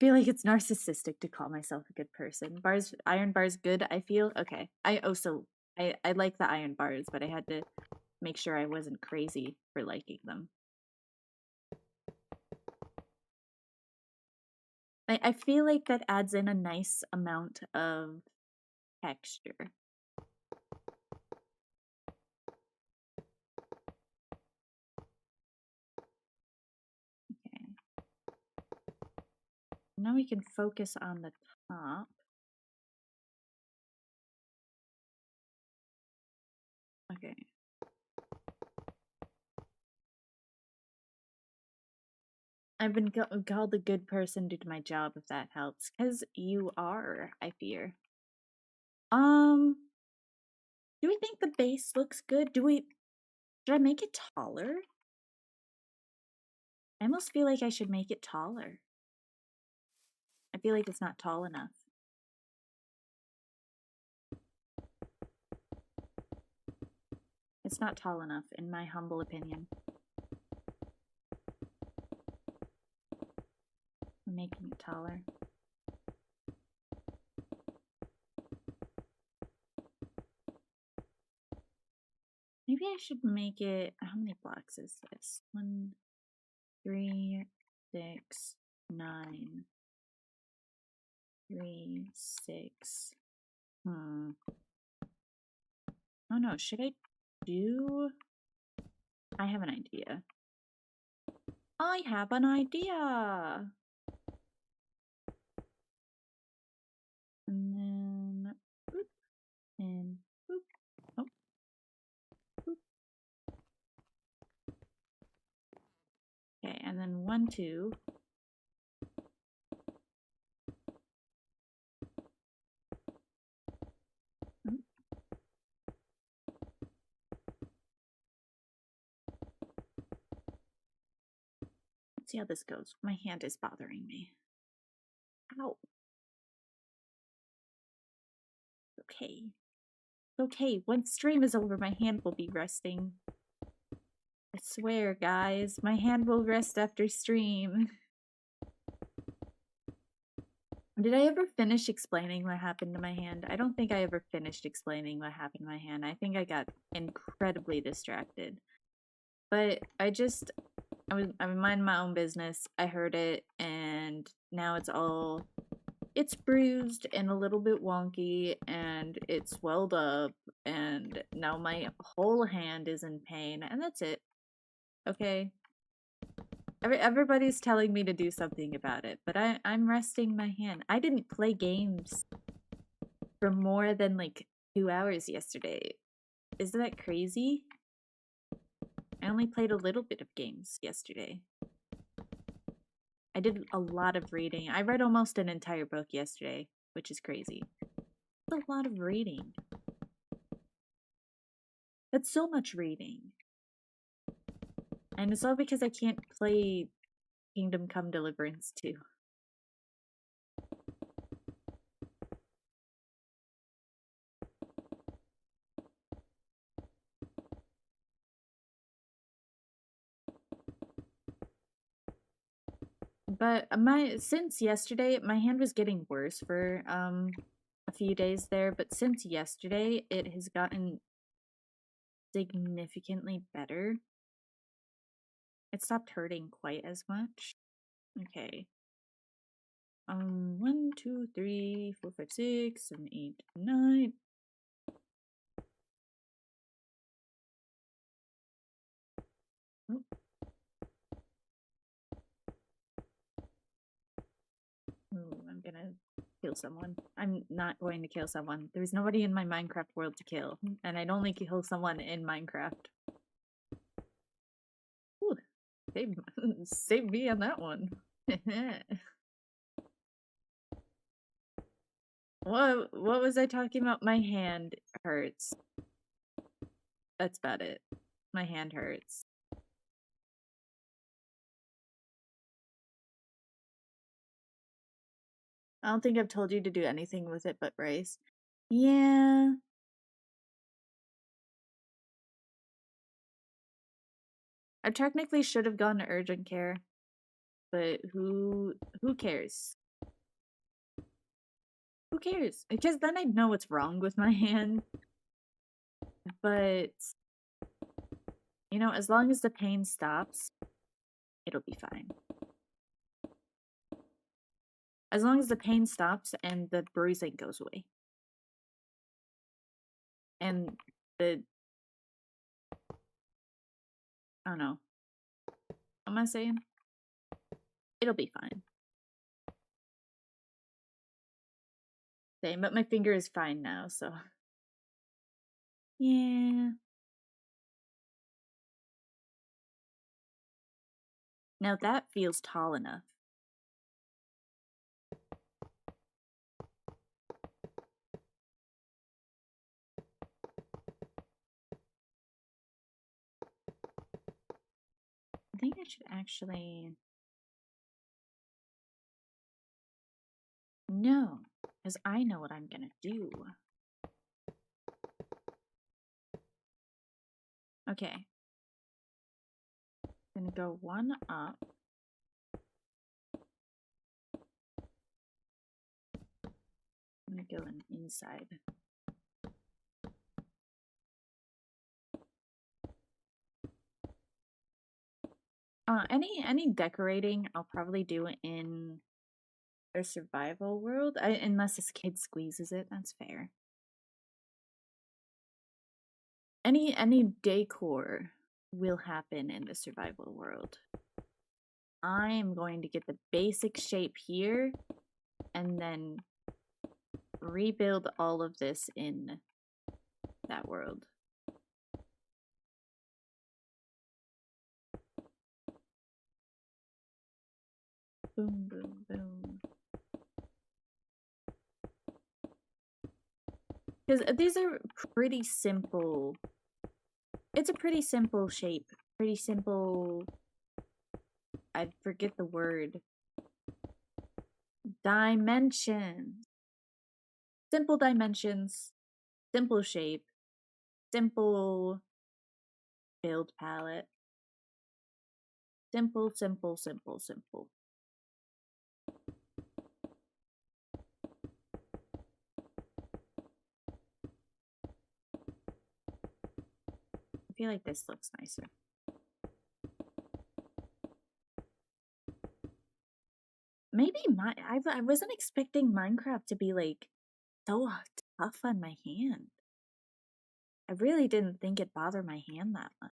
feel like it's narcissistic to call myself a good person. Iron bars good, I feel. Okay. I like the iron bars, but I had to make sure I wasn't crazy for liking them. I feel like that adds in a nice amount of texture. Okay. Now we can focus on the top. Okay. I've been called a good person due to my job, if that helps. Because you are, I fear. Do we think the base looks good? Should I make it taller? I almost feel like I should make it taller. I feel like it's not tall enough. It's not tall enough, in my humble opinion. I'm making it taller. Maybe I should make it... How many blocks is this? 1, 3, 6, 9, 3, 6. Oh no, should I do... I have an idea. I have an idea! And then... Boop, and boop. Oh. Boop. Okay, and then 1, 2. Let's see how this goes. My hand is bothering me. Ow. Okay. Okay, once stream is over, my hand will be resting. I swear, guys, my hand will rest after stream. Did I ever finish explaining what happened to my hand? I don't think I ever finished explaining what happened to my hand. I think I got incredibly distracted. But I'm minding my own business. I heard it, and now it's bruised and a little bit wonky, and it's swelled up, and now my whole hand is in pain, and that's it. Okay? Everybody's telling me to do something about it, but I'm resting my hand. I didn't play games for more than like 2 hours yesterday. Isn't that crazy? I only played a little bit of games yesterday. I did a lot of reading. I read almost an entire book yesterday, which is crazy. That's a lot of reading. That's so much reading. And it's all because I can't play Kingdom Come Deliverance 2. But since yesterday, my hand was getting worse for a few days there, but since yesterday, it has gotten significantly better. It stopped hurting quite as much. Okay. 1, 2, 3, 4, 5, 6, 7, 8, 9. Oh. Ooh, I'm gonna kill someone. I'm not going to kill someone. There's nobody in my Minecraft world to kill, and I'd only kill someone in Minecraft. Ooh, save me on that one. What was I talking about? My hand hurts. That's about it. My hand hurts. I don't think I've told you to do anything with it but rice. Yeah. I technically should have gone to urgent care, but who cares? Who cares? Because then I'd know what's wrong with my hand. But, you know, as long as the pain stops, it'll be fine. As long as the pain stops and the bruising goes away. And the... I don't know. What am I saying? It'll be fine. Same, but my finger is fine now, so... Yeah. Now that feels tall enough. I think I should actually... No, because I know what I'm gonna do. Okay. I'm gonna go one up. I'm gonna go inside. Any decorating I'll probably do in their survival world. Unless this kid squeezes it, that's fair. Any decor will happen in the survival world. I am going to get the basic shape here and then rebuild all of this in that world. Boom, boom, boom. Because these are pretty simple. It's a pretty simple shape. Pretty simple... I forget the word. Dimensions. Simple dimensions. Simple shape. Simple build palette. Simple, simple, simple, simple. I feel like this looks nicer. Maybe I wasn't expecting Minecraft to be like so tough on my hand. I really didn't think it bothered my hand that much.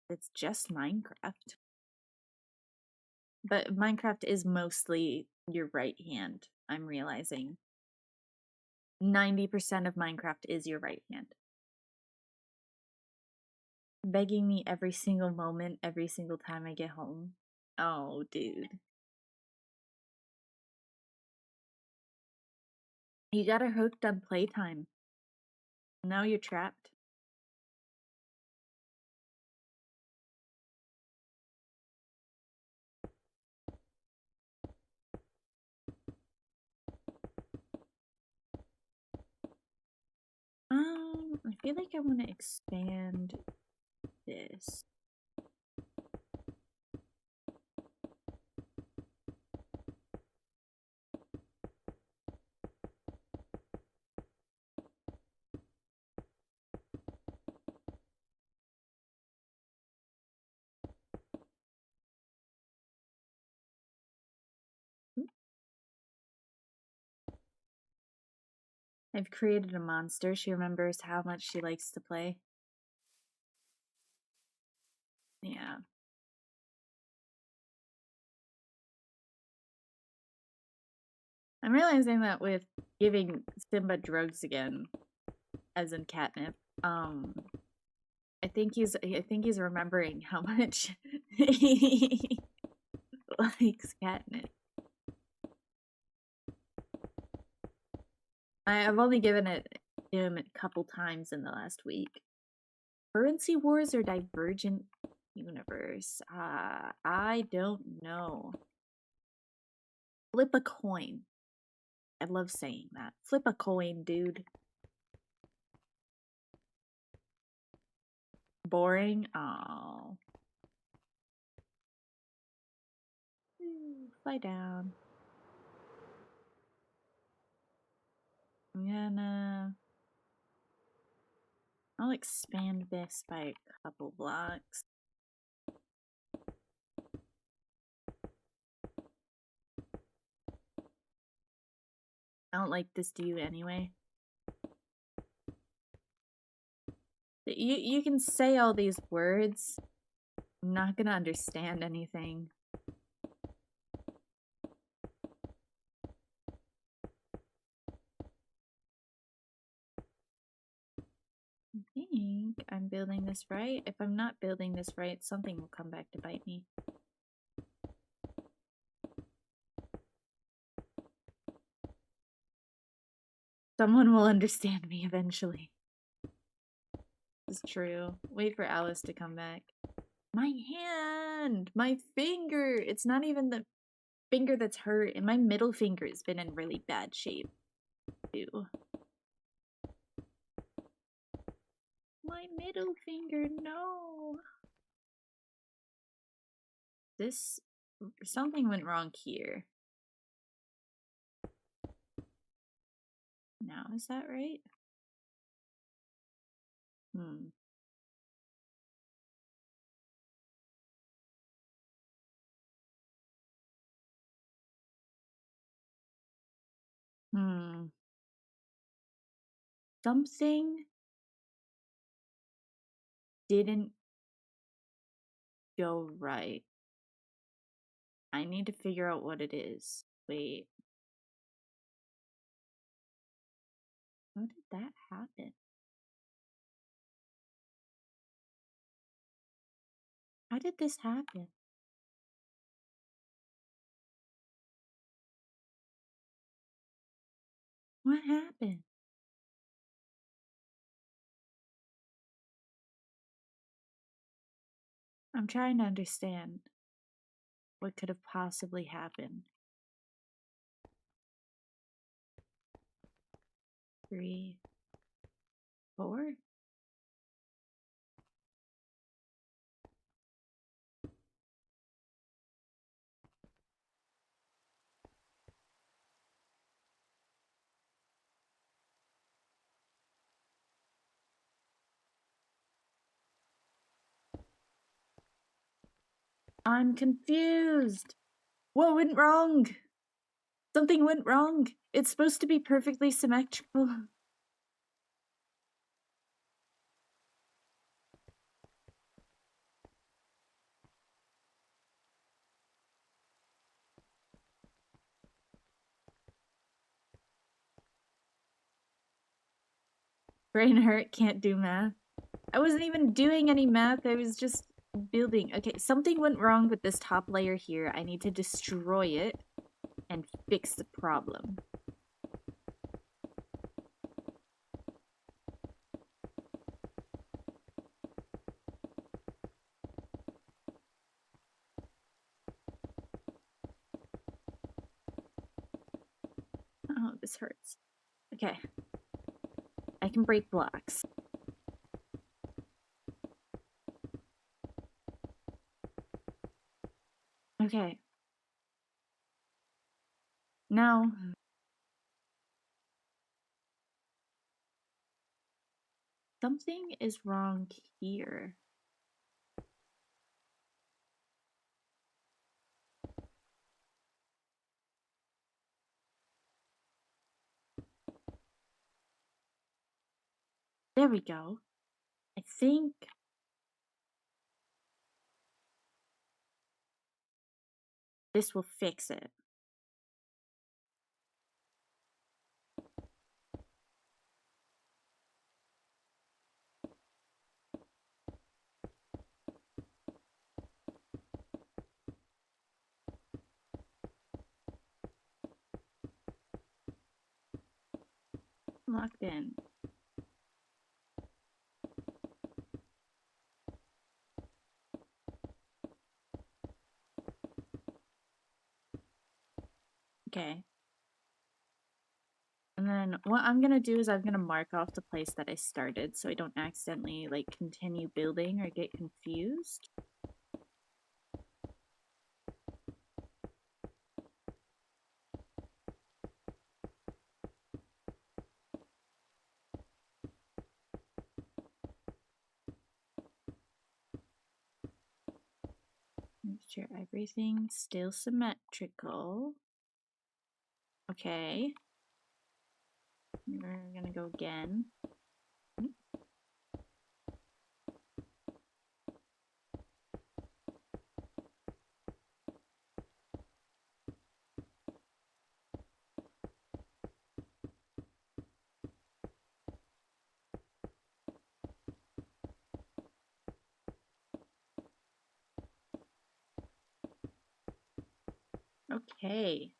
It's just Minecraft. But Minecraft is mostly your right hand, I'm realizing. 90% of Minecraft is your right hand. Begging me every single moment, every single time I get home. Oh, dude. You got her hooked on playtime. Now you're trapped. I feel like I want to expand this. I've created a monster. She remembers how much she likes to play. Yeah. I'm realizing that with giving Simba drugs again, as in catnip, I think he's remembering how much he likes catnip. I've only given it him a couple times in the last week. Currency wars or divergent universe? I don't know. Flip a coin. I love saying that. Flip a coin, dude. Boring? Oh. Fly down. I'll expand this by a couple blocks. I don't like this view anyway. You can say all these words. I'm not gonna understand anything. I think I'm building this right. If I'm not building this right, something will come back to bite me. Someone will understand me eventually. It's true. Wait for Alice to come back. My hand! My finger! It's not even the finger that's hurt, and my middle finger has been in really bad shape. Ew. My middle finger, no! Something went wrong here. Now, is that right? Hmm. Something didn't go right. I need to figure out what it is. Wait. How did that happen? How did this happen? What happened? I'm trying to understand what could have possibly happened. 3, 4? I'm confused. What went wrong? Something went wrong. It's supposed to be perfectly symmetrical. Brain hurt, can't do math. I wasn't even doing any math, I was just building. Okay, something went wrong with this top layer here. I need to destroy it and fix the problem. Oh, this hurts. Okay. I can break blocks. Okay. Now, something is wrong here. There we go. I think this will fix it. Locked in. Okay. And then what I'm gonna do is I'm gonna mark off the place that I started so I don't accidentally like continue building or get confused. Make sure everything's still symmetrical. Okay. We're gonna go again. Okay.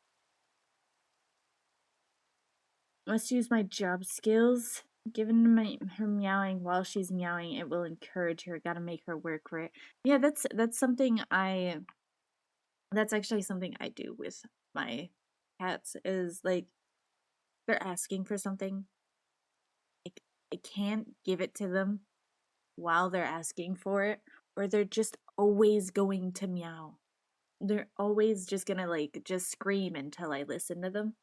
Must use my job skills. Given her meowing while she's meowing, it will encourage her. Gotta make her work for it. Yeah, that's something that's actually something I do with my cats is like they're asking for something. I can't give it to them while they're asking for it, or they're just always going to meow. They're always just gonna like just scream until I listen to them.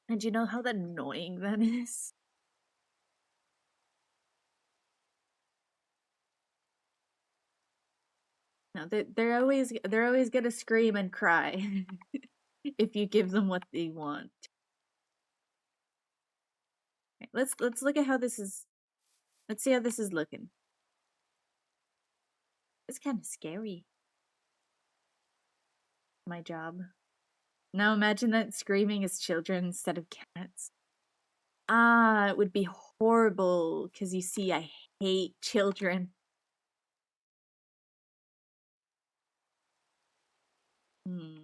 And you know how annoying that is? No, they're always gonna scream and cry if you give them what they want. Okay, let's look at how this is. Let's see how this is looking. It's kind of scary. My job. Now imagine that screaming is children instead of cats. Ah, it would be horrible because you see, I hate children. Hmm.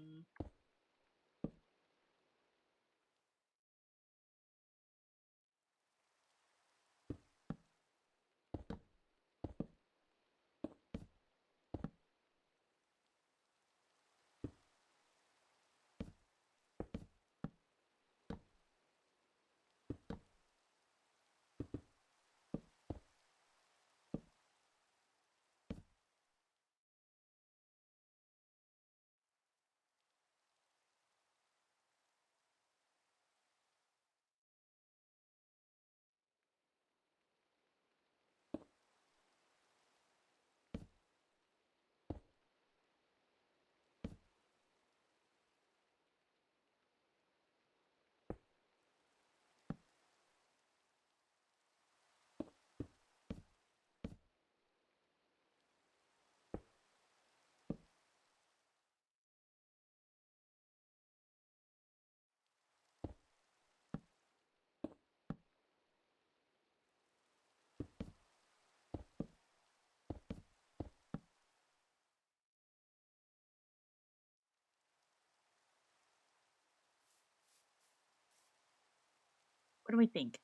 What do we think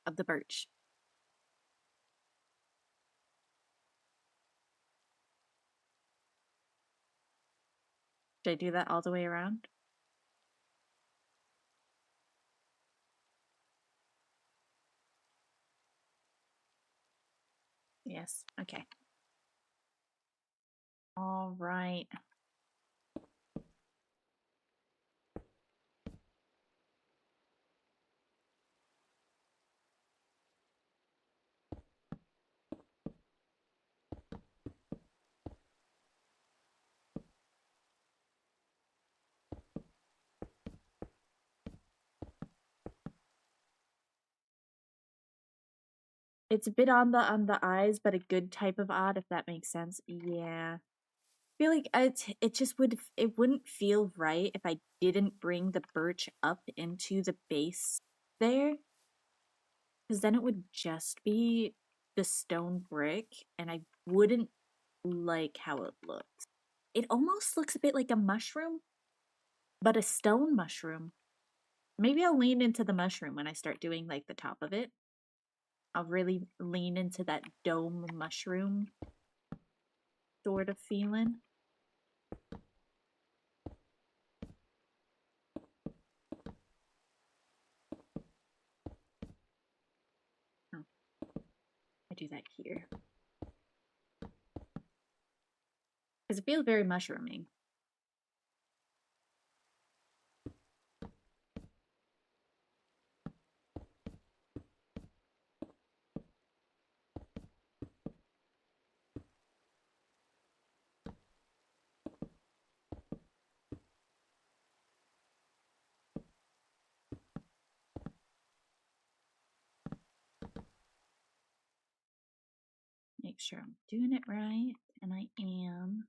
of the birch? Should I do that all the way around? Yes. Okay. All right. It's a bit on the eyes, but a good type of odd, if that makes sense. Yeah. I feel like it just it wouldn't feel right if I didn't bring the birch up into the base there, because then it would just be the stone brick, and I wouldn't like how it looks. It almost looks a bit like a mushroom, but a stone mushroom. Maybe I'll lean into the mushroom when I start doing like the top of it. I'll really lean into that dome mushroom sort of feeling. Oh, I do that here. Because it feels very mushrooming. make sure I'm doing it right, and I am.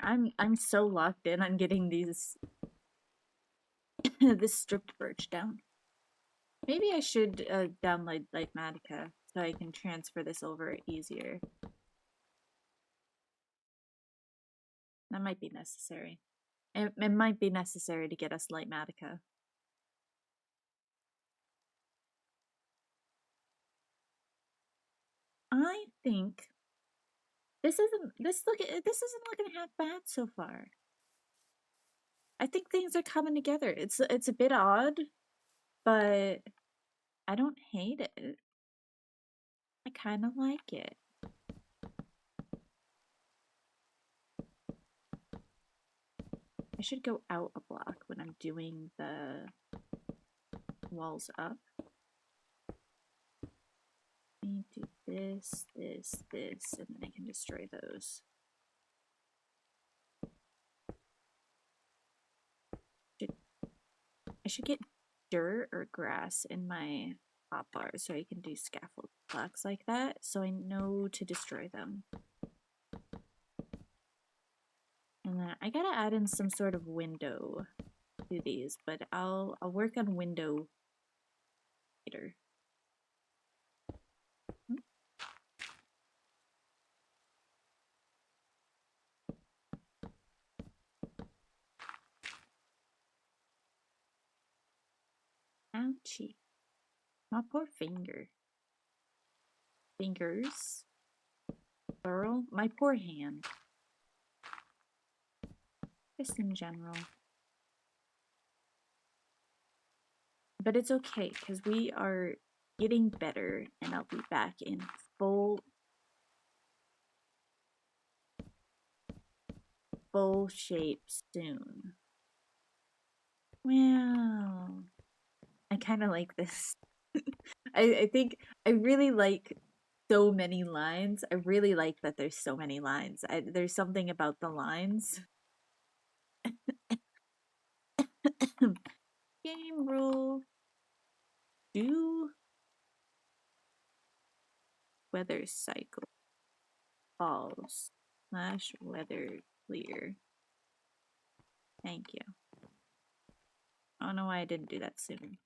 I'm so locked in on getting these this stripped birch down. Maybe I should download Lightmatica so I can transfer this over easier. That might be necessary. It might be necessary to get us Lightmatica. I think this isn't looking half bad so far. I think things are coming together. It's a bit odd, but I don't hate it. I kind of like it. I should go out a block when I'm doing the walls up. I need to do this, this, this, and then I can destroy those. I should get dirt or grass in my hotbar so I can do scaffold blocks like that, so I know to destroy them. And then I gotta add in some sort of window to these, but I'll work on window later. Ouchie. My poor finger. Fingers. Plural. My poor hand. Just in general. But it's okay, because we are getting better, and I'll be back in full shape soon. Wow. I kind of like this. I think I really like so many lines. I really like that there's so many lines. There's something about the lines. Game rule. Do weather cycle. False. / weather clear. Thank you. I don't know why I didn't do that sooner.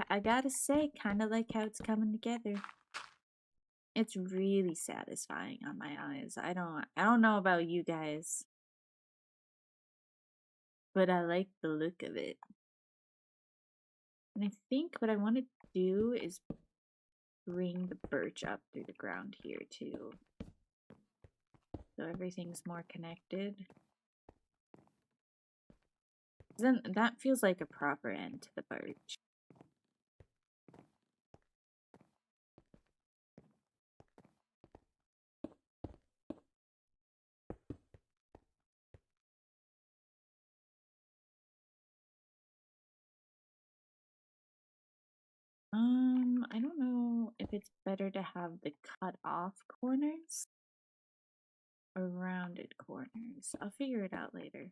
I gotta say, kind of like how it's coming together. It's really satisfying on my eyes. I don't know about you guys, but I like the look of it. And I think what I want to do is bring the birch up through the ground here too, so everything's more connected. Then that feels like a proper end to the birch. I don't know if it's better to have the cut off corners or rounded corners. I'll figure it out later.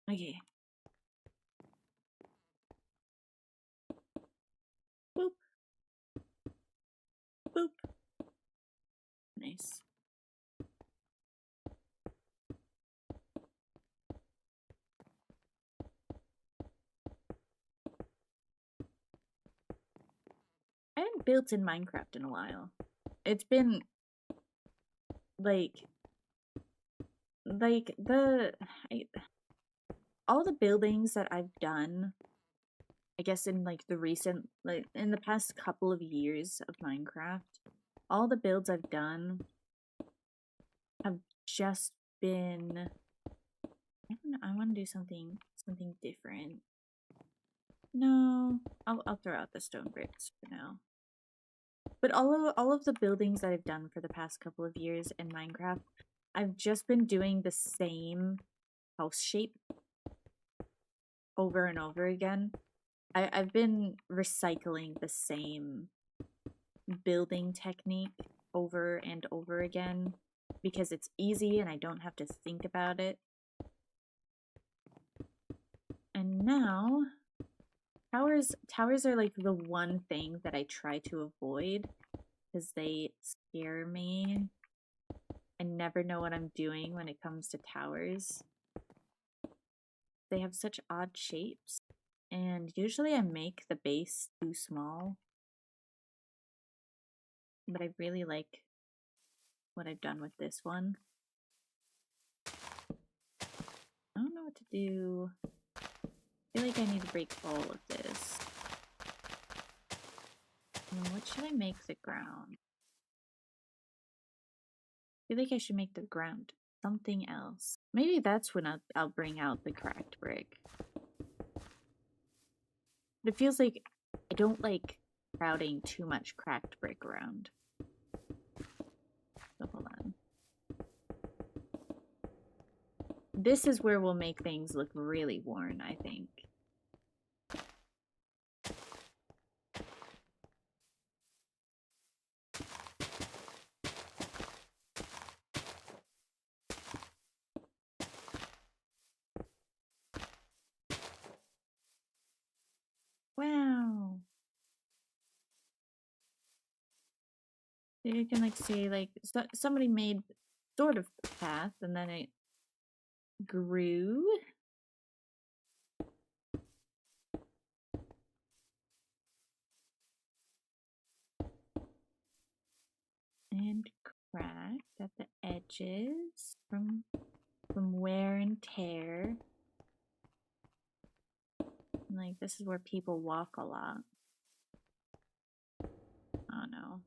Okay. built in Minecraft in a while. It's been like all the buildings that I've done, I guess in like in the past couple of years of Minecraft, all the builds I've done have just been, I don't know, I want to do something different. No, I'll throw out the stone bricks for now. But all of the buildings that I've done for the past couple of years in Minecraft, I've just been doing the same house shape over and over again. I've been recycling the same building technique over and over again because it's easy and I don't have to think about it. And now towers are like the one thing that I try to avoid because they scare me. I never know what I'm doing when it comes to towers. They have such odd shapes, and usually I make the base too small. But I really like what I've done with this one. I don't know what to do. I feel like I need to break all of this. And what should I make the ground? I feel like I should make the ground something else. Maybe that's when I'll bring out the cracked brick. But it feels like I don't like crowding too much cracked brick around. So hold on. This is where we'll make things look really worn, I think. Wow. You can like say like somebody made sort of a path and then it grew. And cracked at the edges from wear and tear. Like this is where people walk a lot. Oh no.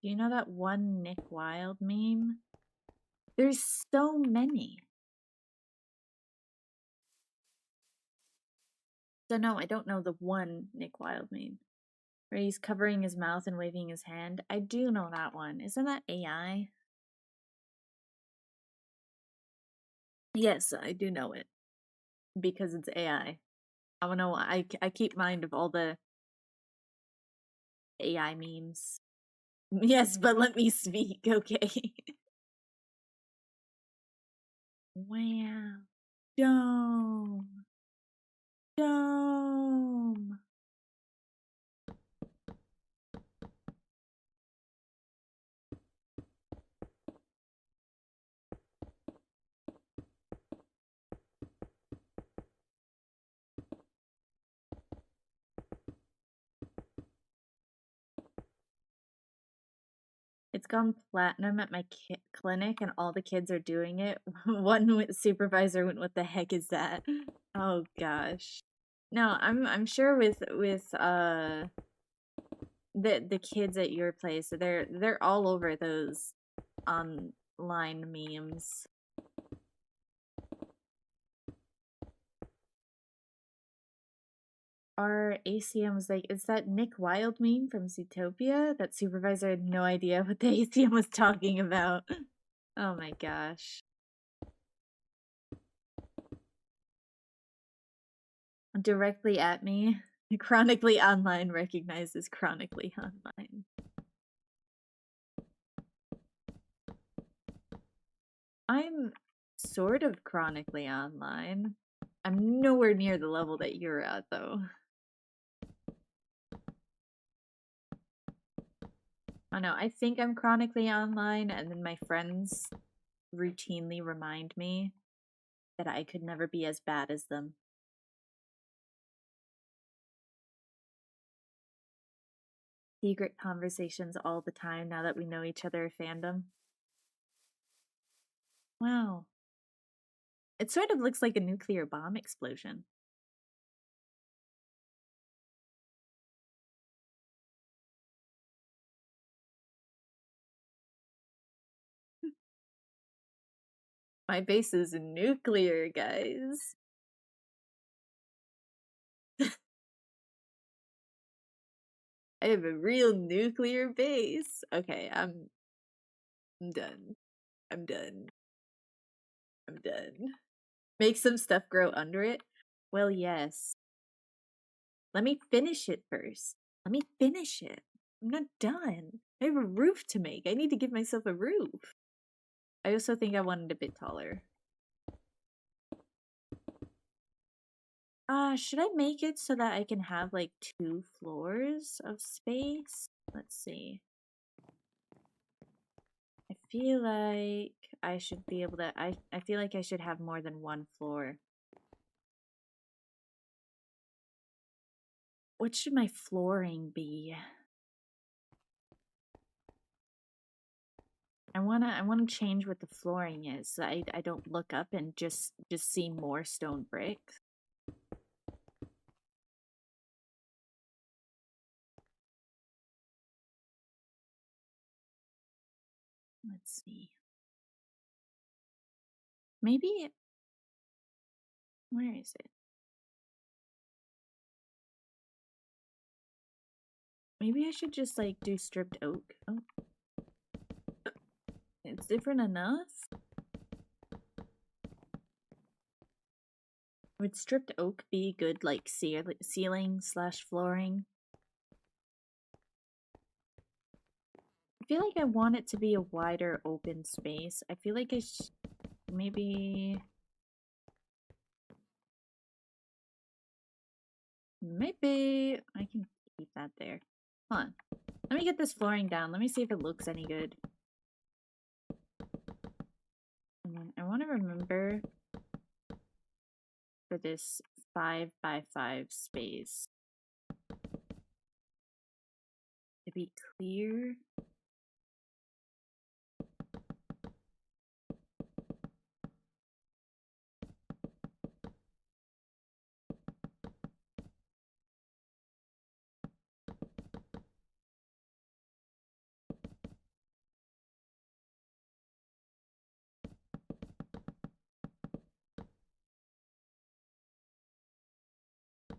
Do you know that one Nick Wilde meme? There's so many. So no, I don't know the one Nick Wilde meme. Where he's covering his mouth and waving his hand. I do know that one. Isn't that AI? Yes, I do know it. Because it's AI. I don't know. I keep mind of all the AI memes. Yes, but let me speak, okay? Wow. Dome. Dome. It's gone platinum at my clinic and all the kids are doing it. One supervisor went, "What the heck is that?" Oh gosh. No, I'm sure with the kids at your place, they're all over those online memes. Our ACM was like, "Is that Nick Wilde meme from Zootopia?" That supervisor had no idea what the ACM was talking about. Oh my gosh. Directly at me. Chronically Online recognizes Chronically Online. I'm sort of chronically online. I'm nowhere near the level that you're at, though. Oh no, I think I'm chronically online, and then my friends routinely remind me that I could never be as bad as them. secret conversations all the time now that we know each other fandom. Wow. It sort of looks like a nuclear bomb explosion. My base is nuclear, guys. I have a real nuclear base. Okay, I'm done. I'm done. I'm done. Make some stuff grow under it? Well, yes. Let me finish it first. Let me finish it. I'm not done. I have a roof to make. I need to give myself a roof. I also think I want it a bit taller. Should I make it so that I can have like 2 floors of space? Let's see. I feel like I should be able to, I feel like I should have more than 1 floor. What should my flooring be? I wanna change what the flooring is so I don't look up and just see more stone bricks. Let's see. Maybe, where is it? Maybe I should just like do stripped oak. Oh. It's different enough? Would stripped oak be good like ceiling slash flooring? I feel like I want it to be a wider open space. I feel like maybe I can keep that there. Hold on. Let me get this flooring down. Let me see if it looks any good. And then I want to remember for this 5x5 space to be clear.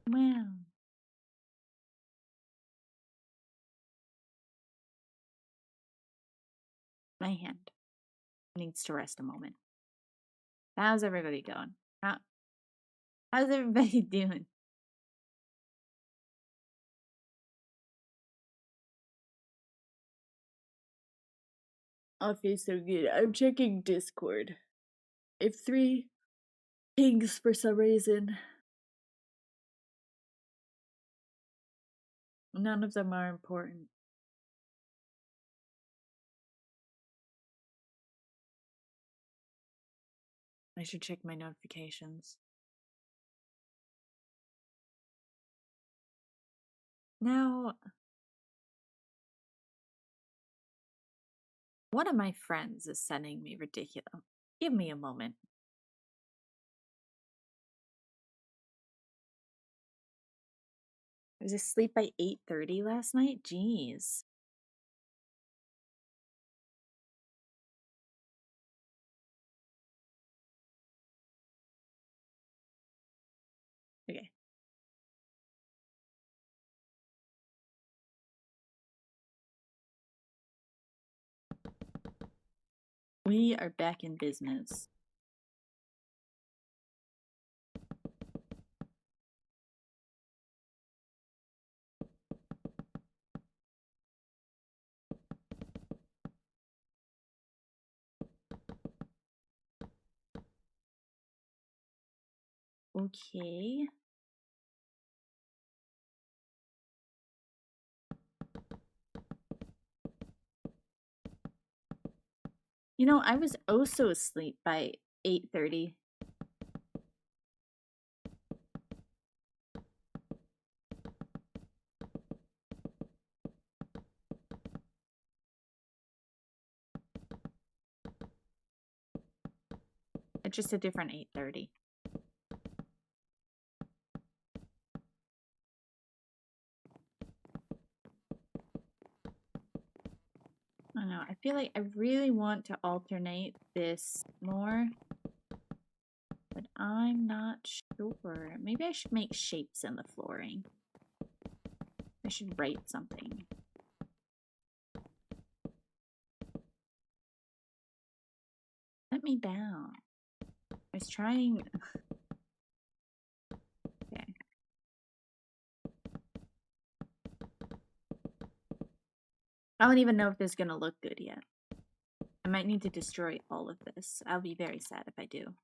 Wow. My hand needs to rest a moment. How's everybody going? How's everybody doing? I feel so good. I'm checking Discord. I have 3 pings for some reason. None of them are important. I should check my notifications. Now, one of my friends is sending me ridiculous. Give me a moment. I was asleep by 8:30 last night? Jeez. Okay. We are back in business. Okay. You know, I was also asleep by 8:30. just a different 8:30? I don't know. I feel like I really want to alternate this more, but I'm not sure. Maybe I should make shapes in the flooring. I should write something. Let me down. I was trying. Okay. I don't even know if this is gonna look good yet. I might need to destroy all of this. I'll be very sad if I do.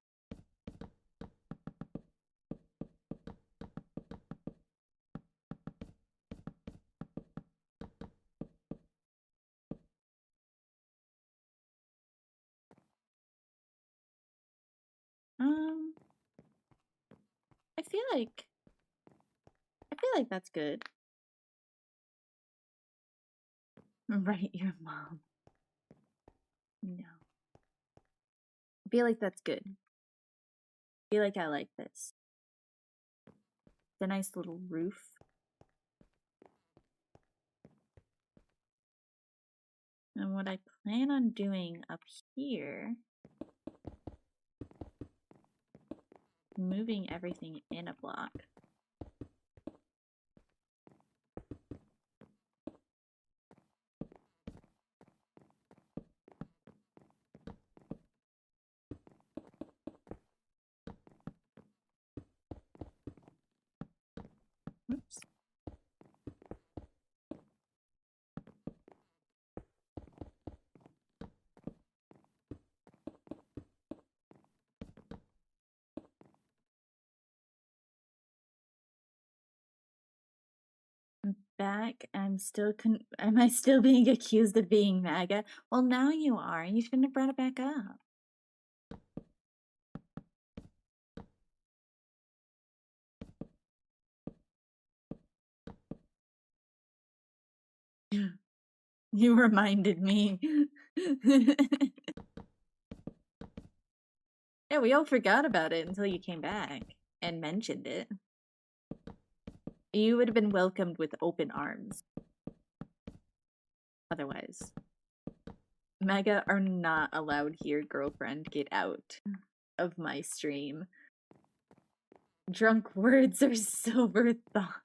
I feel like that's good. Write your mom. No. I feel like that's good. I feel like I like this. It's a nice little roof. And what I plan on doing up here, moving everything in a block. Oops. I'm back. I'm still am I still being accused of being MAGA? Well, now you are. You shouldn't have brought it back up. You reminded me. Yeah, we all forgot about it until you came back and mentioned it. You would have been welcomed with open arms. Otherwise. MAGA are not allowed here, girlfriend. Get out of my stream. Drunk words are sober thoughts.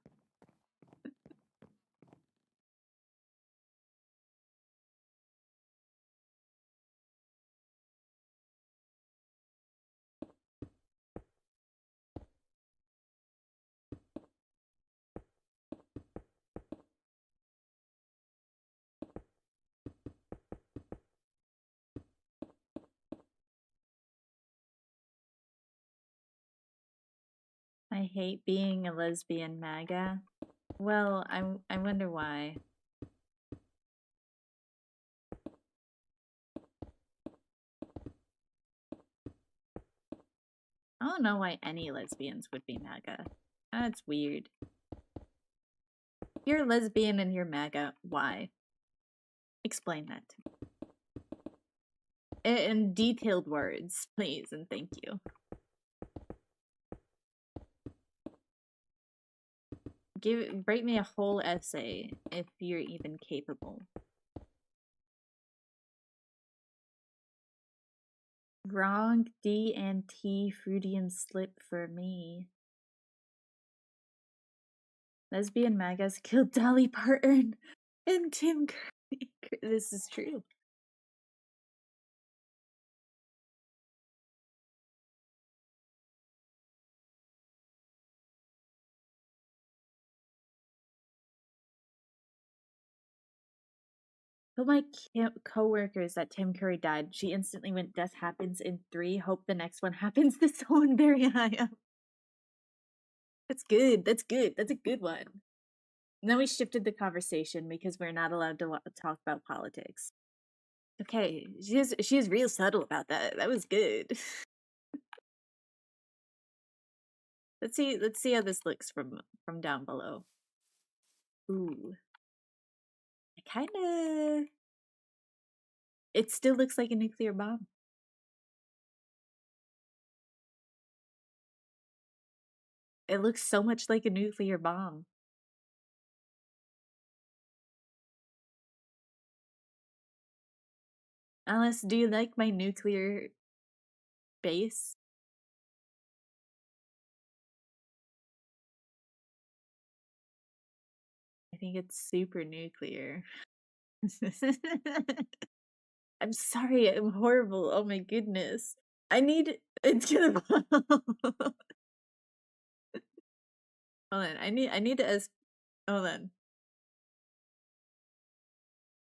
I hate being a lesbian MAGA. Well, I wonder why. I don't know why any lesbians would be MAGA. That's weird. If you're a lesbian and you're MAGA, why? Explain that to me. In detailed words, please, and thank you. Write me a whole essay if you're even capable. Wrong D and T Freudian slip for me. Lesbian MAGAs killed Dolly Parton and Tim Curry. This is true. Told my co-workers that Tim Curry died. She instantly went, "Death happens in 3. Hope the next one happens this one very high up." That's good. That's good. That's a good one. And then we shifted the conversation because we're not allowed to talk about politics. Okay, she is real subtle about that. That was good. Let's see how this looks from down below. Ooh. It still looks like a nuclear bomb. It looks so much like a nuclear bomb. Alice, do you like my nuclear base? I think it's super nuclear. I'm sorry, I'm horrible. Oh my goodness. I need it's gonna hold on. I need to hold on.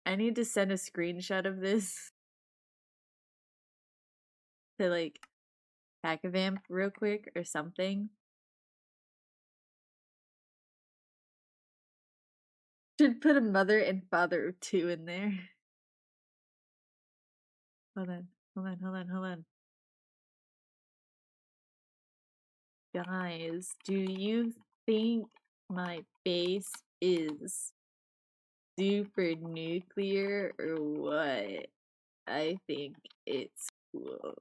I need to send a screenshot of this to like Hackavamp real quick or something. Should put a mother and father of 2 in there. Hold on, hold on. Guys, do you think my base is super nuclear or what? I think it's cool.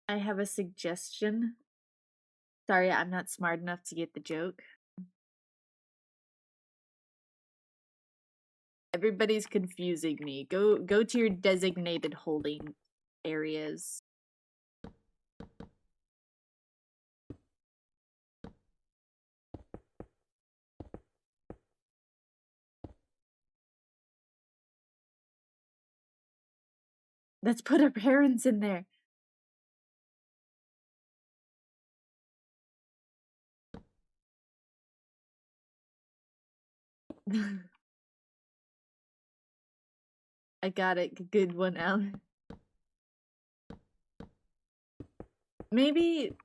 I have a suggestion. Sorry, I'm not smart enough to get the joke. Everybody's confusing me. Go to your designated holding areas. Let's put our parents in there. I got it. Good one, Alan. Maybe.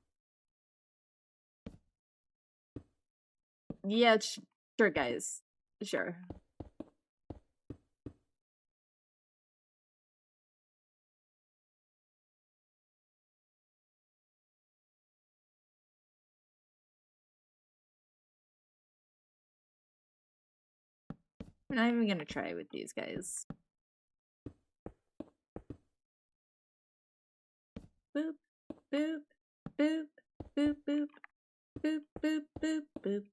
Yeah, sure, guys. Sure. I'm not even gonna try with these guys. Boop, boop, boop, boop, boop, boop, boop, boop, boop,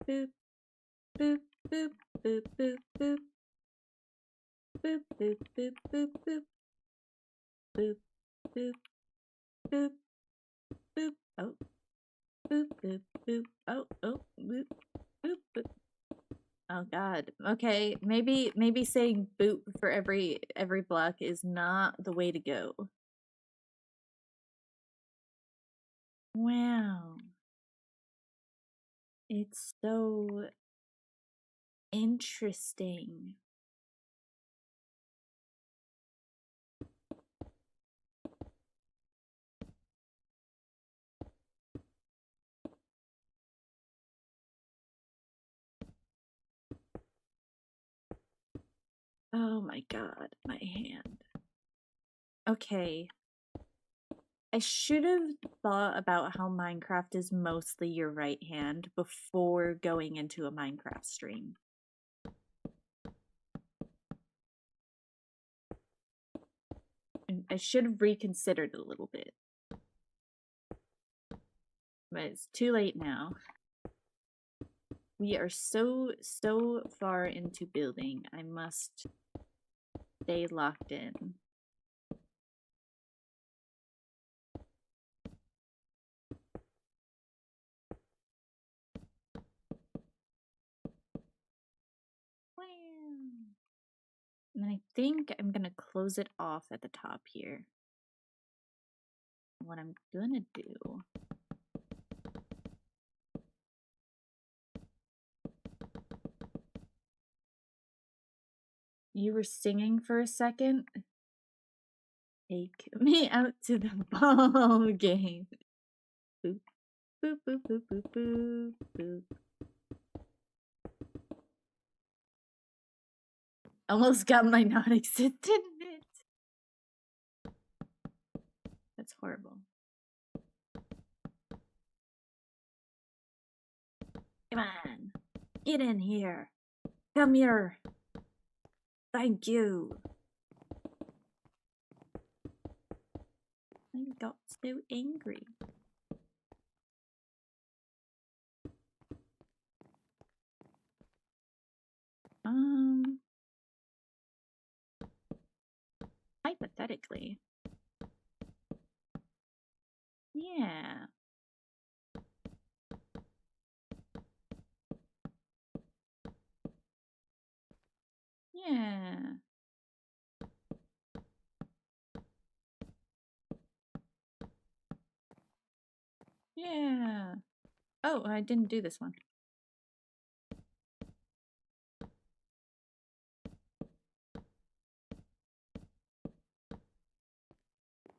boop, boop, boop, boop, boop, boop. Boop, boop, boop, boop, boop. Boop, boop, boop, boop. Oh. Boop, boop, boop. Oh, boop, boop, boop. Oh god. Okay, maybe saying boop for every block is not the way to go. Wow. It's so interesting. Oh my god, my hand. Okay. I should have thought about how Minecraft is mostly your right hand before going into a Minecraft stream. And I should have reconsidered a little bit. But it's too late now. We are so far into building. I must stay locked in. And I think I'm gonna close it off at the top here. What I'm gonna do. You were singing for a second? Take me out to the ball game. Boop, boop, boop, boop, boop, boop, boop. Almost got my non-existent it. That's horrible. Come on. Get in here. Come here. Thank you. I got so angry. Hypothetically. Yeah. Yeah. Yeah. Oh, I didn't do this one.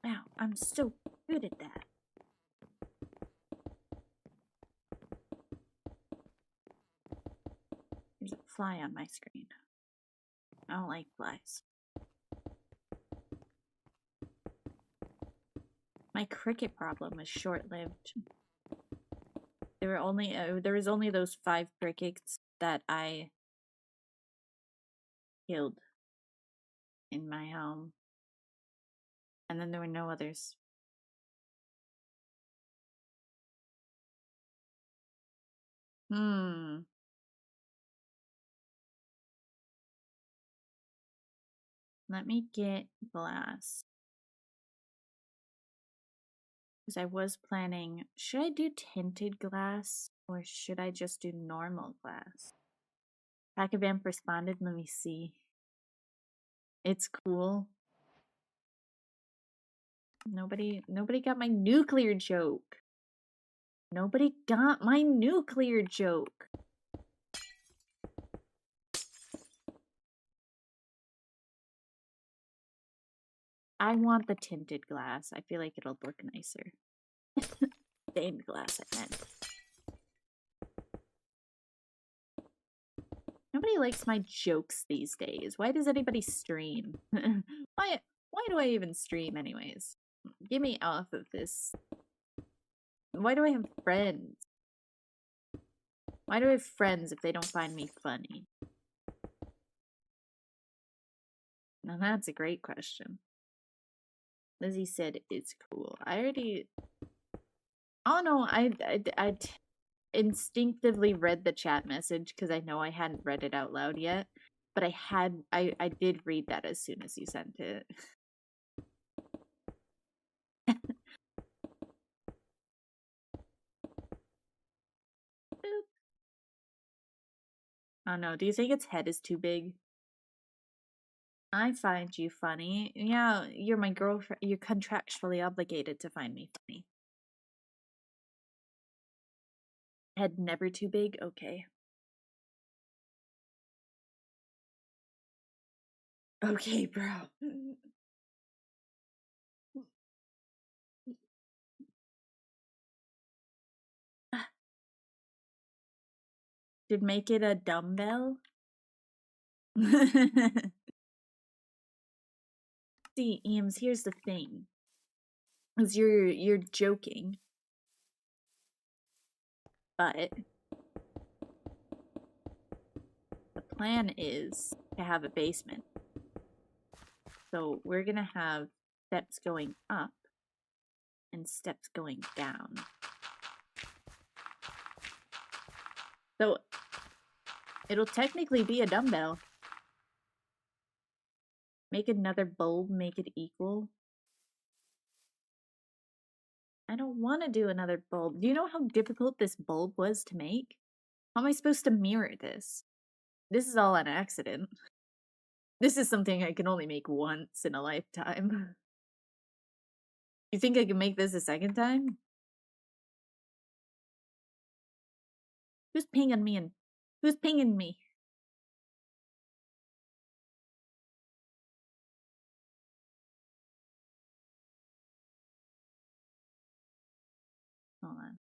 Wow, I'm so good at that. There's a fly on my screen. I don't like flies. My cricket problem was short-lived. There was only those 5 crickets that I killed in my home. And then there were no others. Let me get glass. Because I was planning, should I do tinted glass or should I just do normal glass? Packavamp responded, let me see. It's cool. Nobody got my nuclear joke. Nobody got my nuclear joke. I want the tinted glass. I feel like it'll look nicer. Stained glass, I meant. Nobody likes my jokes these days. Why does anybody stream? Why do I even stream anyways? Get me off of this. Why do I have friends? Why do I have friends if they don't find me funny? Now that's a great question. Lizzie said it's cool. I already... Oh no, I instinctively read the chat message because I know I hadn't read it out loud yet. But I did read that as soon as you sent it. Boop. Oh no, do you think its head is too big? I find you funny. Yeah, you're my girlfriend. You're contractually obligated to find me funny. Head never too big? Okay. Okay, bro. Should make it a dumbbell? See, Eames, here's the thing. Is you're joking. But the plan is to have a basement. So we're gonna have steps going up and steps going down. So it'll technically be a dumbbell. Make another bulb, make it equal. I don't want to do another bulb. Do you know how difficult this bulb was to make? How am I supposed to mirror this? This is all an accident. This is something I can only make once in a lifetime. You think I can make this a second time? Who's pinging me and who's pinging me? Hold on.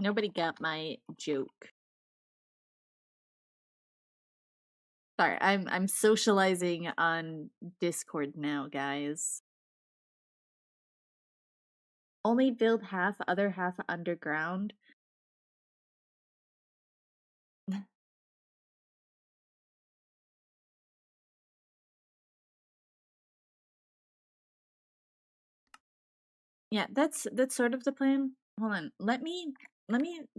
Nobody got my joke. Sorry, I'm socializing on Discord now, guys. Only build half, other half underground. Yeah, that's sort of the plan. Hold on. Let me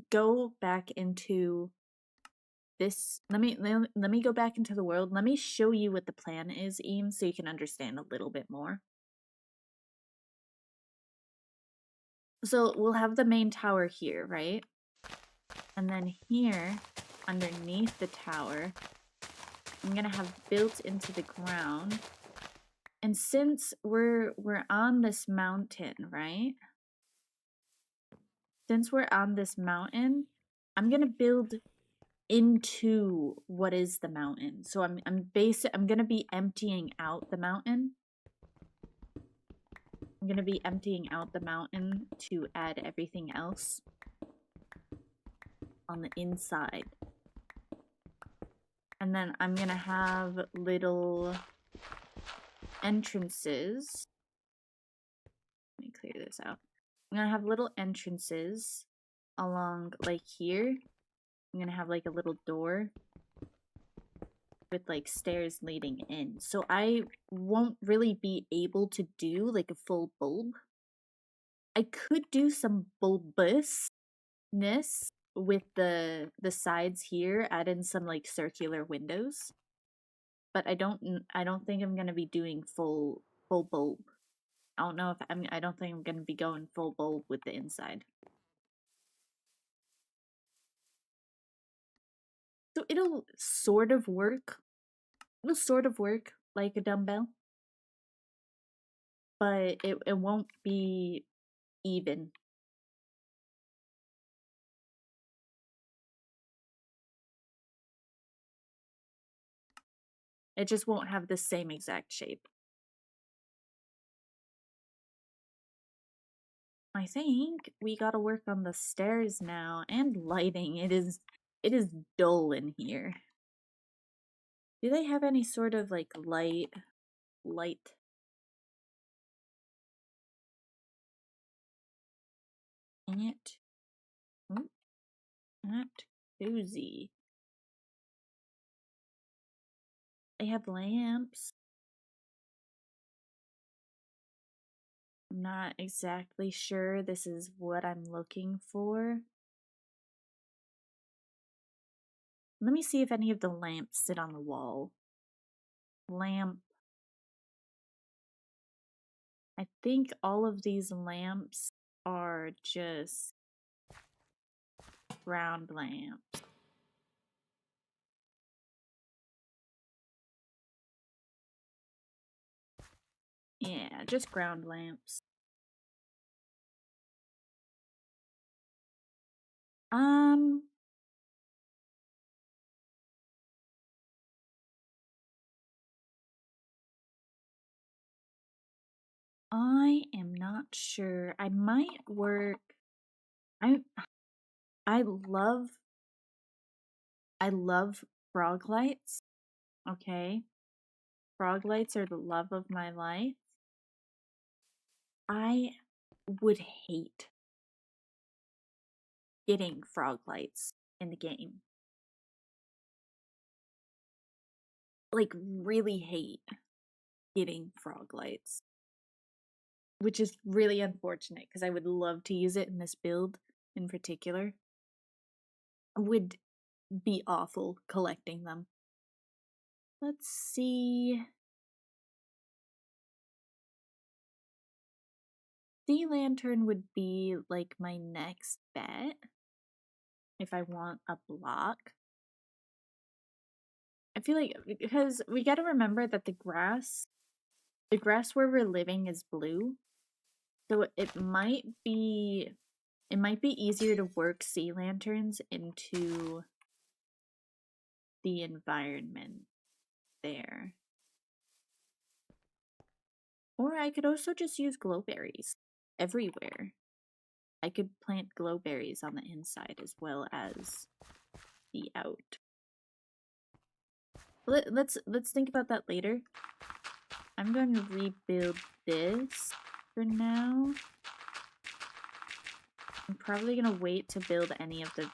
go back into this. Let me go back into the world. Let me show you what the plan is, Eames, so you can understand a little bit more. So we'll have the main tower here, right? And then here, underneath the tower, I'm gonna have built into the ground. And since we're on this mountain, right? Since we're on this mountain, I'm gonna build into what is the mountain. So I'm gonna be emptying out the mountain. I'm gonna be emptying out the mountain to add everything else on the inside. And then I'm gonna have little entrances. Let me clear this out. I'm gonna have little entrances along like here. I'm gonna have like a little door with like stairs leading in. So I won't really be able to do like a full bulb. I could do some bulbousness with the sides here, add in some like circular windows. But I don't think I'm gonna be doing full bulb. I don't know if I don't think I'm gonna be going full bulb with the inside. So it'll sort of work. It'll sort of work like a dumbbell. But it won't be even. It just won't have the same exact shape. I think we gotta work on the stairs now and lighting. It is dull in here. Do they have any sort of like light? Ant. Oh, not cozy. They have lamps. I'm not exactly sure this is what I'm looking for. Let me see if any of the lamps sit on the wall. Lamp. I think all of these lamps are just ground lamps. Yeah, just ground lamps. I am not sure. I might work. I I love frog lights. Okay. Frog lights are the love of my life. I would hate getting frog lights in the game. Like, really hate getting frog lights. Which is really unfortunate because I would love to use it in this build in particular. Would be awful collecting them. Let's see. Sea lantern would be like my next bet if I want a block. I feel like because we got to remember that the grass where we're living is blue. So it might be easier to work sea lanterns into the environment there. Or I could also just use glowberries everywhere. I could plant glowberries on the inside as well as the out. Let's think about that later. I'm going to rebuild this for now. I'm probably gonna wait to build any of the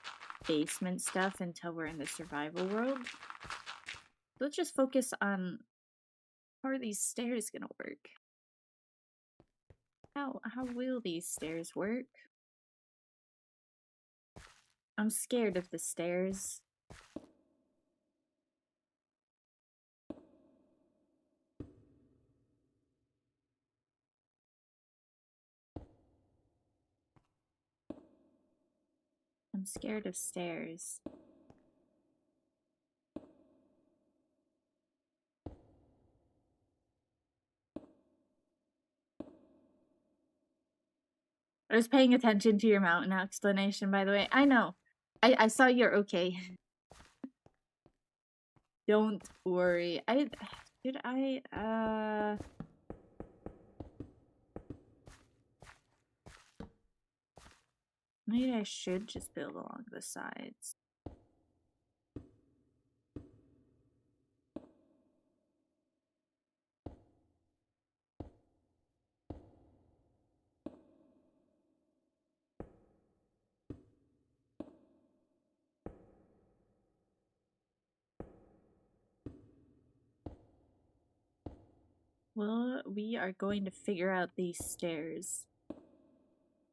basement stuff until we're in the survival world. Let's just focus on how are these stairs gonna work? How will these stairs work? I'm scared of the stairs. I'm scared of stairs. I was paying attention to your mountain explanation, by the way. I know. I saw you're okay. Don't worry. Maybe I should just build along the sides. Well, we are going to figure out these stairs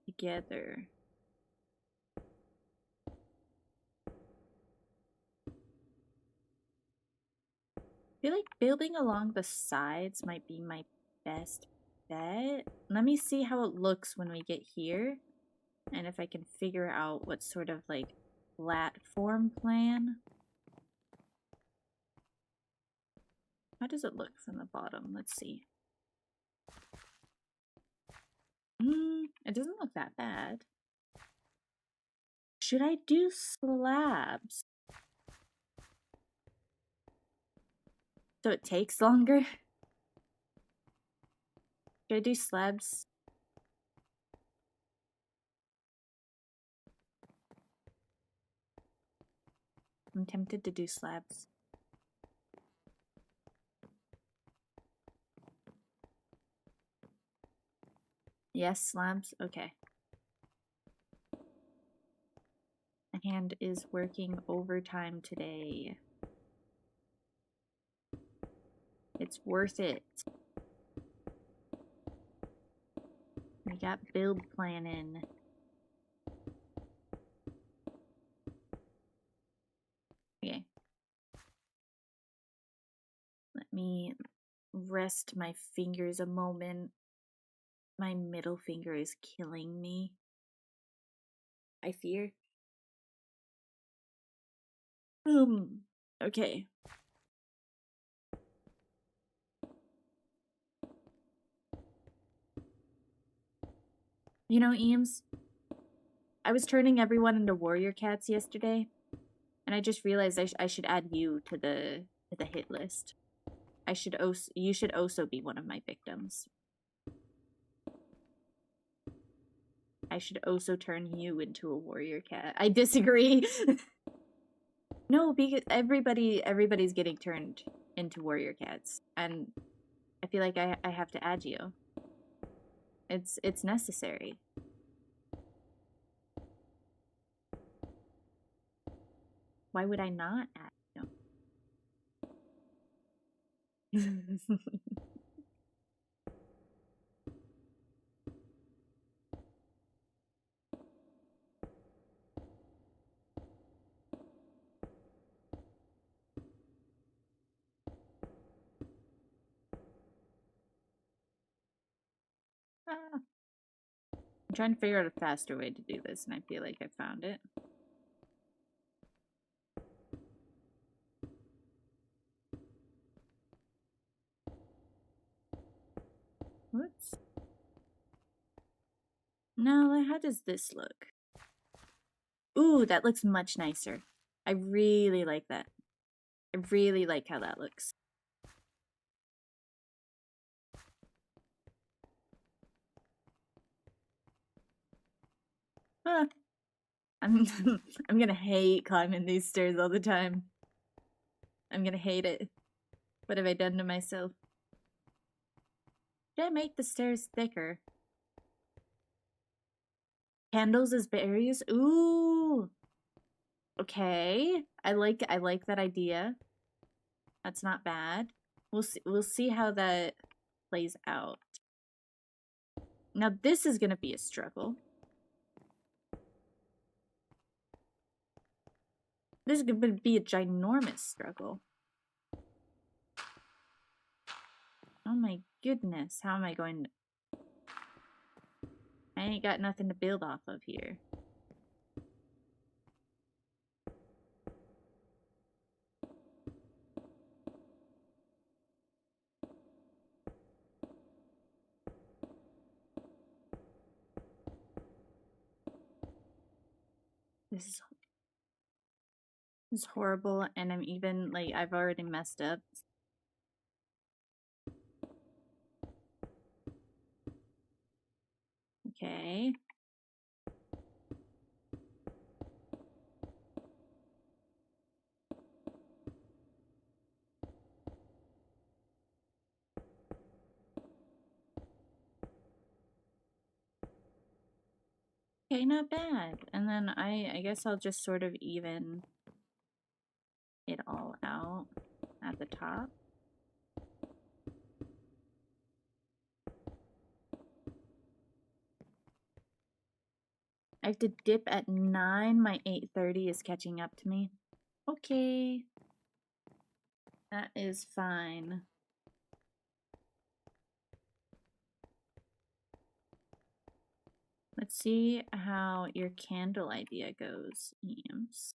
together. I feel like building along the sides might be my best bet. Let me see how it looks when we get here. And if I can figure out what sort of like platform plan. How does it look from the bottom? Let's see. It doesn't look that bad. Should I do slabs? So it takes longer? Should I do slabs? I'm tempted to do slabs. Yes, slabs? Okay. My hand is working overtime today. It's worth it. We got build planning. Okay. Let me rest my fingers a moment. My middle finger is killing me. I fear. Okay. You know, Eames, I was turning everyone into warrior cats yesterday, and I just realized I should add you to the hit list. You should also be one of my victims. I should also turn you into a warrior cat. I disagree. No, because everybody's getting turned into warrior cats, and I feel like I have to add you. It's necessary. Why would I not add you? Ah. I'm trying to figure out a faster way to do this, and I feel like I found it. Whoops. No, how does this look? Ooh, that looks much nicer. I really like that. I really like how that looks. Ah, I'm I'm gonna hate climbing these stairs all the time. I'm gonna hate it. What have I done to myself? Did I make the stairs thicker? Candles as berries? Ooh. Okay. I like that idea. That's not bad. We'll see how that plays out. Now this is gonna be a struggle. This is gonna be a ginormous struggle. Oh my goodness, how am I going to... I ain't got nothing to build off of here. This is horrible, and I'm even, like, I've already messed up. Okay. Okay, not bad. And then I guess I'll just sort of even it all out at the top. I have to dip at 9. My 8:30 is catching up to me. Okay. That is fine. Let's see how your candle idea goes, Eames.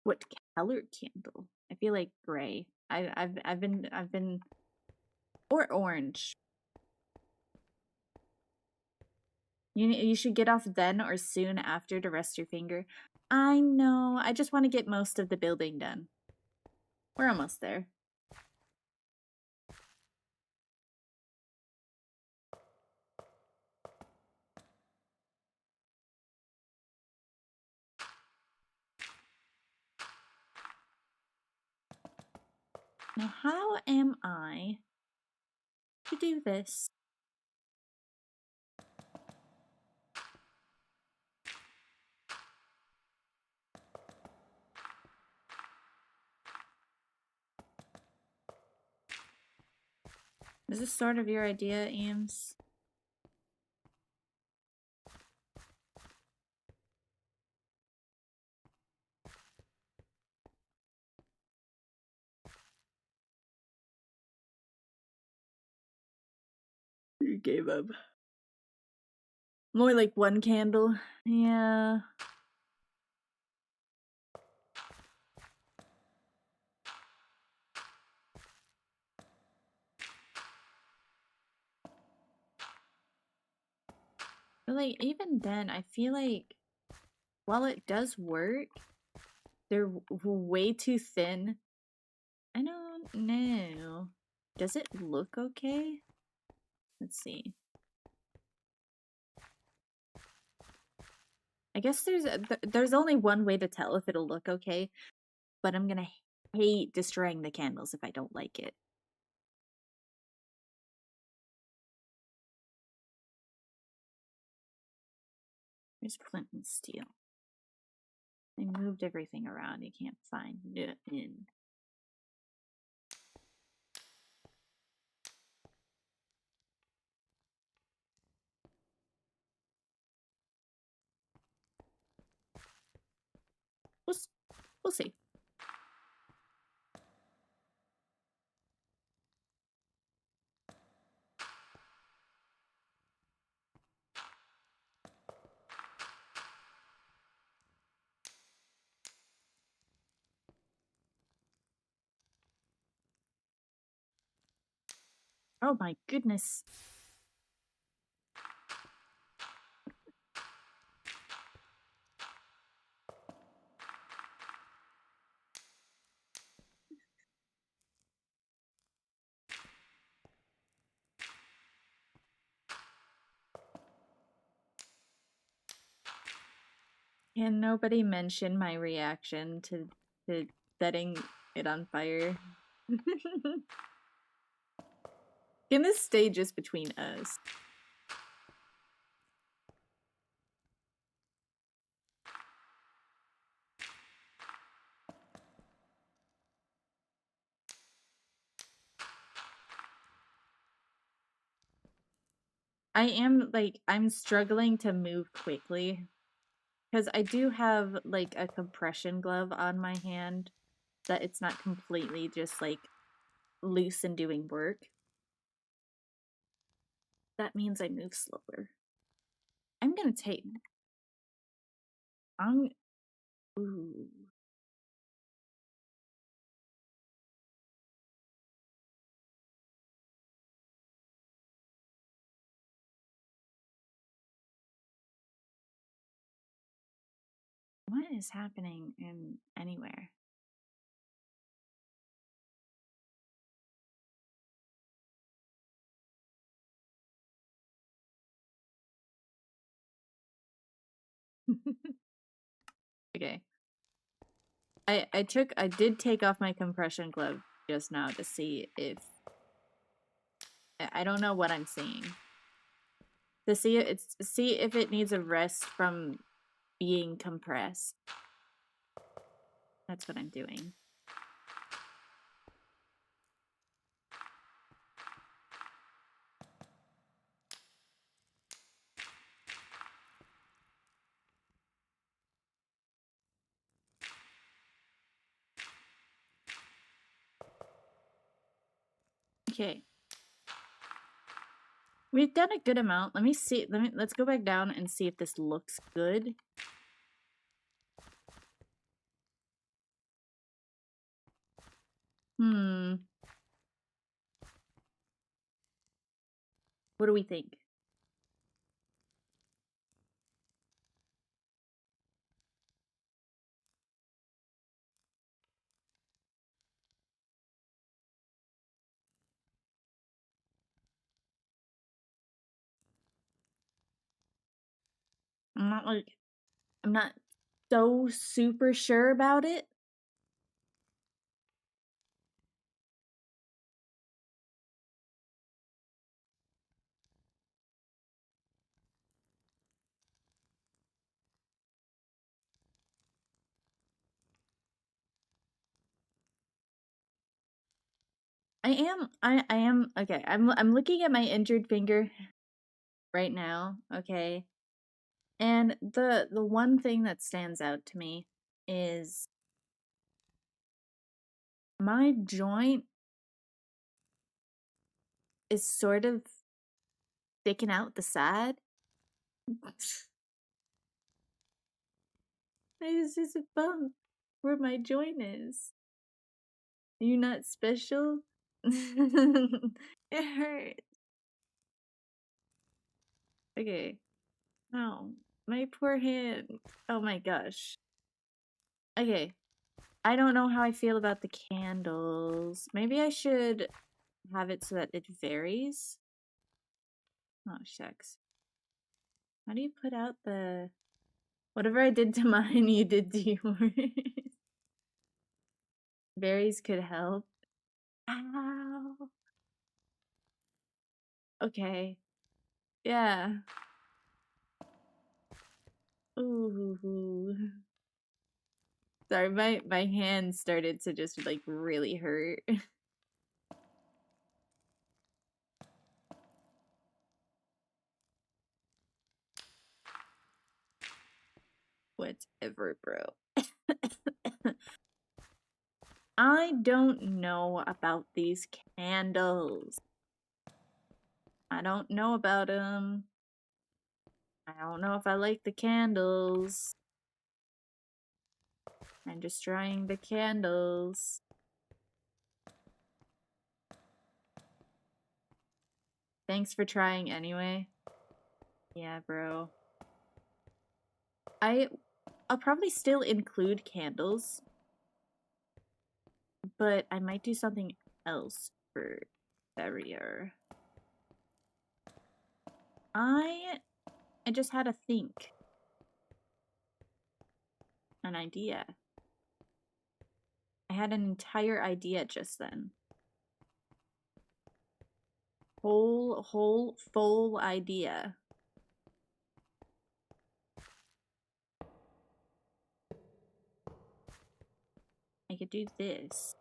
What color candle? I feel like gray. I've been or orange. You should get off then or soon after to rest your finger. I know. I just want to get most of the building done. We're almost there. Now, how am I to do this? Is this sort of your idea, Eames? You gave up. More like one candle. Yeah. But like, even then, I feel like while it does work, they're way too thin. I don't know. Does it look okay? Let's see. I guess there's only one way to tell if it'll look okay, but I'm gonna hate destroying the candles if I don't like it. Here's flint and steel. I moved everything around. You can't find nothing. We'll see. Oh my goodness. Can nobody mention my reaction to setting it on fire? Can this stay just between us? I'm struggling to move quickly. Because I do have, like, a compression glove on my hand. That it's not completely just, like, loose and doing work. That means I move slower. I'm gonna take... Ooh. What is happening in anywhere? Okay. I did take off my compression glove just now to see if... I don't know what I'm seeing. To see if it needs a rest from being compressed. That's what I'm doing. Okay. We've done a good amount. Let me see. Let's go back down and see if this looks good. What do we think? I'm not so super sure about it. I am okay. I'm looking at my injured finger right now, okay? And the one thing that stands out to me is my joint is sort of sticking out the side. There's just a bump where my joint is. Are you not special? It hurts. Okay. Oh, my poor hand. Oh my gosh. Okay. I don't know how I feel about the candles. Maybe I should have it so that it varies. Oh, shucks. How do you put out the... Whatever I did to mine, you did to yours. Berries could help. Ow. Okay. Yeah. Ooh. Sorry, my hand started to just, like, really hurt. Whatever, bro. I don't know about these candles. I don't know about them. I don't know if I like the candles. I'm just trying the candles. Thanks for trying anyway. Yeah, bro. I'll probably still include candles, but I might do something else for barrier. I just had to think. an idea. I had an entire idea just then. Full idea. I could do this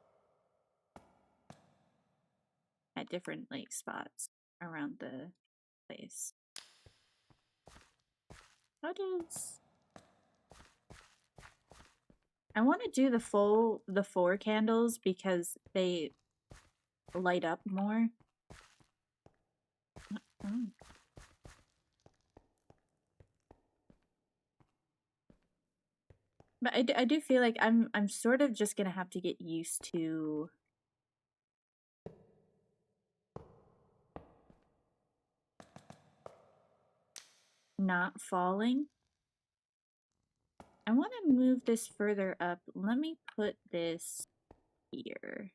at different like spots around the place. How does... I want to do the 4 candles because they light up more. Oh. But I do feel like I'm sort of just gonna have to get used to not falling. I want to move this further up. Let me put this here.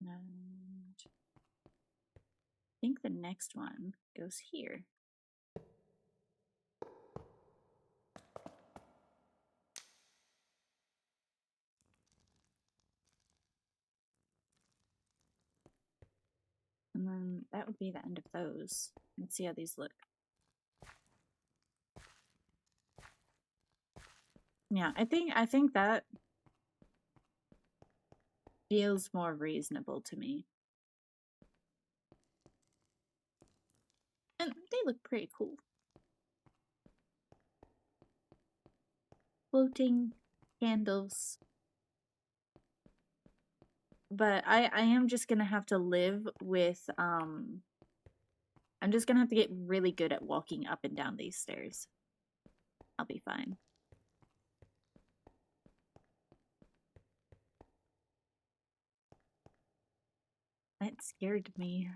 And I think the next one goes here. And then that would be the end of those. Let's see how these look. Yeah, I think that feels more reasonable to me. And they look pretty cool. Floating candles. But I am just gonna have to live with I'm just gonna have to get really good at walking up and down these stairs. I'll be fine. That scared me.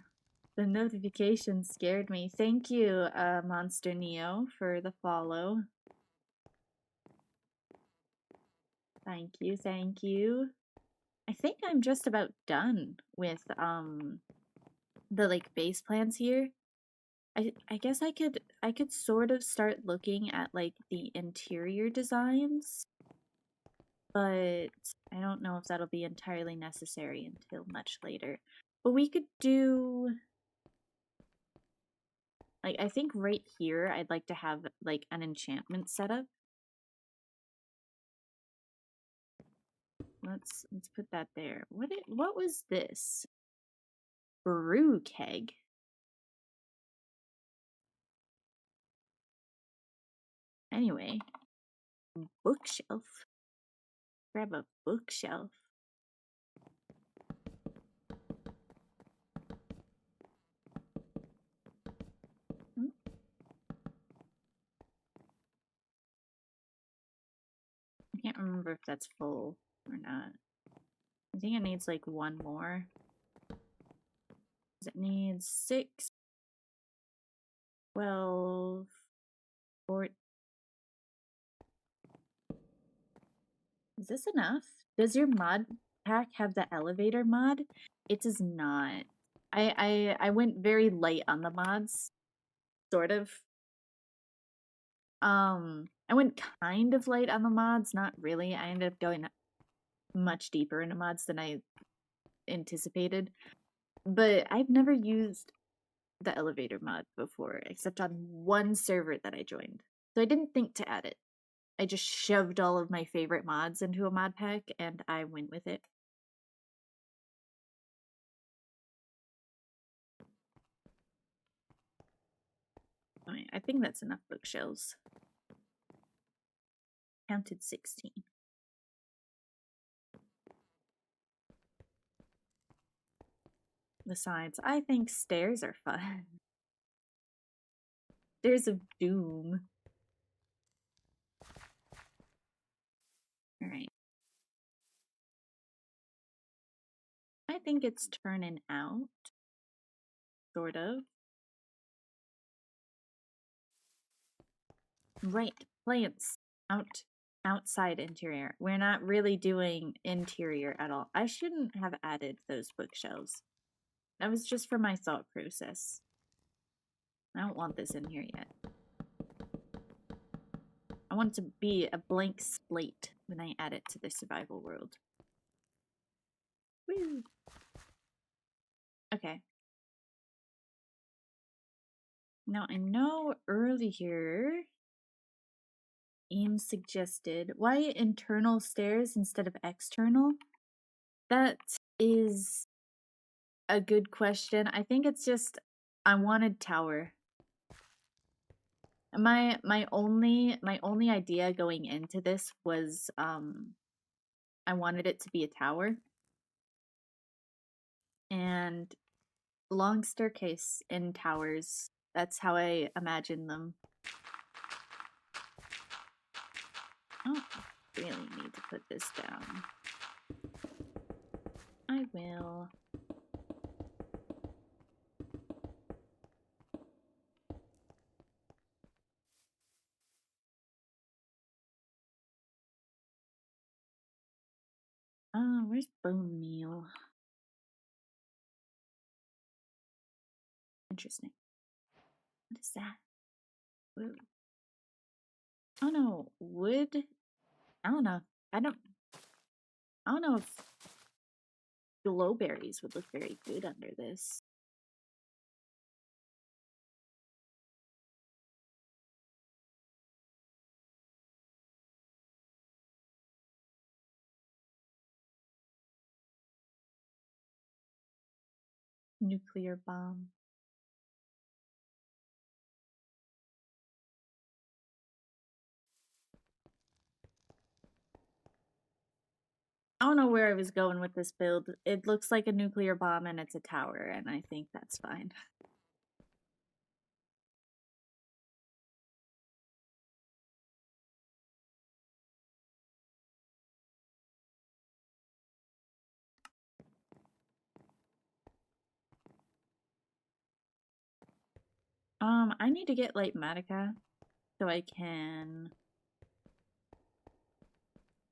The notification scared me. Thank you, Monster Neo, for the follow. Thank you, thank you. I think I'm just about done with the like base plans here. I guess I could sort of start looking at like the interior designs, but I don't know if that'll be entirely necessary until much later. But we could do like, I think right here I'd like to have like an enchantment setup. Let's put that there. What was this? Brew keg. Anyway, bookshelf. Grab a bookshelf. I can't remember if that's full or not. I think it needs like one more. It needs 6, 12, 14. Is this enough? Does your mod pack have the elevator mod? It does not. I went very light on the mods, sort of. I went kind of light on the mods, not really. I ended up going much deeper into mods than I anticipated. But I've never used the elevator mod before, except on one server that I joined. So I didn't think to add it. I just shoved all of my favorite mods into a mod pack and I went with it. I think that's enough bookshelves. Counted 16. Besides, I think stairs are fun. Stairs of doom. Alright. I think it's turning out. Sort of. Right. Plants. Outside interior. We're not really doing interior at all. I shouldn't have added those bookshelves. That was just for my thought process. I don't want this in here yet. I want it to be a blank slate when I add it to the survival world. Woo! Okay. Now I know earlier Ames suggested why internal stairs instead of external? That is a good question. I think it's just I wanted tower. My only idea going into this was I wanted it to be a tower. And long staircase in towers. That's how I imagine them. Oh, I really need to put this down. I will. Where's bone meal? Interesting. What is that? Ooh. Oh no, wood? I don't know. I don't know if glowberries would look very good under this. Nuclear bomb. I don't know where I was going with this build. It looks like a nuclear bomb and it's a tower, and I think that's fine. I need to get light Matica so I can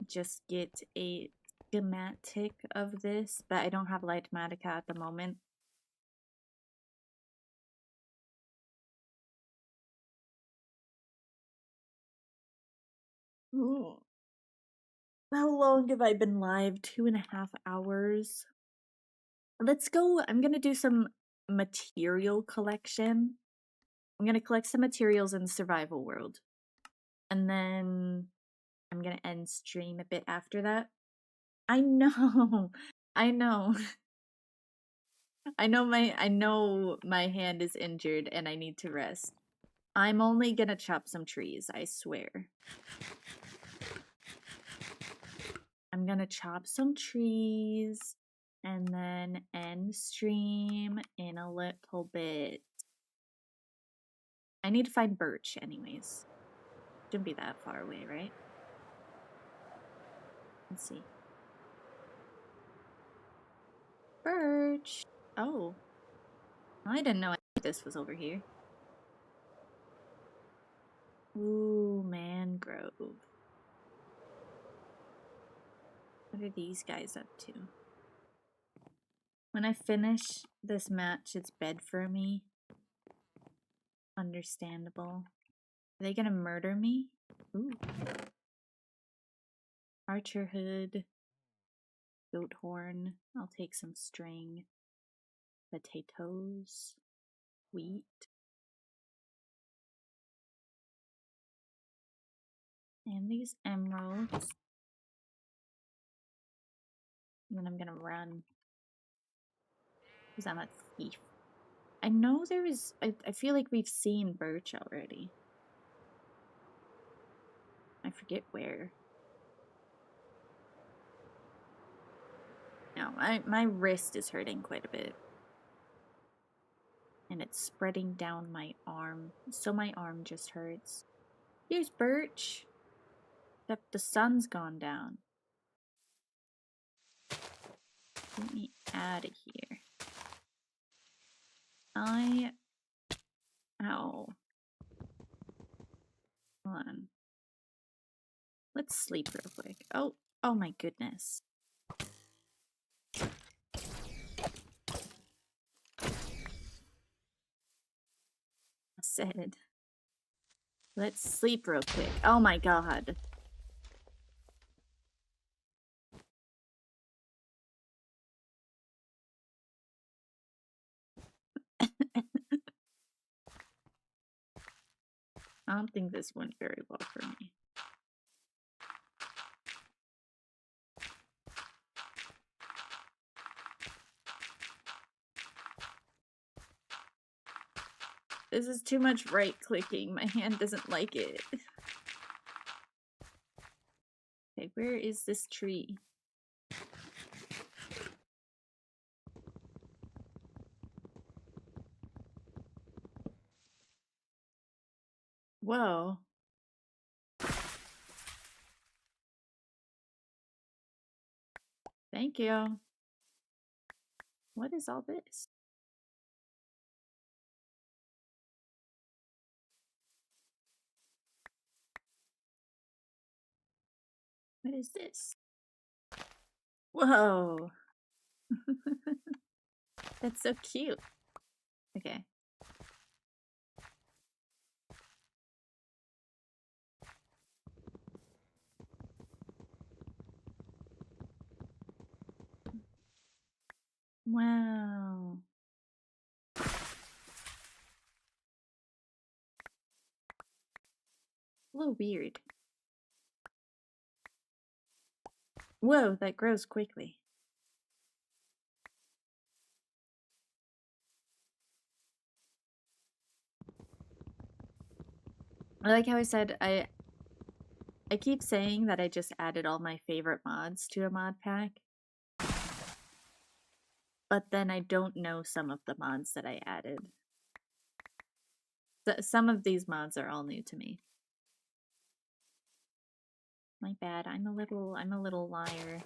just get a schematic of this, but I don't have light Matica at the moment. Ooh. How long have I been live? 2.5 hours. Let's go. I'm gonna do some material collection. I'm gonna collect some materials in the survival world. And then I'm gonna end stream a bit after that. I know. I know. I know my hand is injured and I need to rest. I'm only gonna chop some trees, I swear. I'm gonna chop some trees and then end stream in a little bit. I need to find birch anyways. Shouldn't be that far away, right? Let's see. Birch! Oh. I didn't know this was over here. Ooh, mangrove. What are these guys up to? When I finish this match, it's bed for me. Understandable. Are they gonna murder me? Ooh. Archer hood. Goat horn. I'll take some string. Potatoes. Wheat. And these emeralds. And then I'm gonna run. Because I'm a thief. I know there is... I feel like we've seen birch already. I forget where. No, my wrist is hurting quite a bit. And it's spreading down my arm. So my arm just hurts. Here's birch. Except the sun's gone down. Get me out of here. Ow. Hold on. Let's sleep real quick. Oh my goodness. I said, let's sleep real quick. Oh my god. I don't think this went very well for me. This is too much right-clicking. My hand doesn't like it. Okay, where is this tree? Whoa. Thank you. What is all this? What is this? Whoa. That's so cute. Okay. Wow. A little weird. Whoa, that grows quickly. I like how I said I keep saying that I just added all my favorite mods to a mod pack. But then I don't know some of the mods that I added. Some of these mods are all new to me. My bad. I'm a little liar.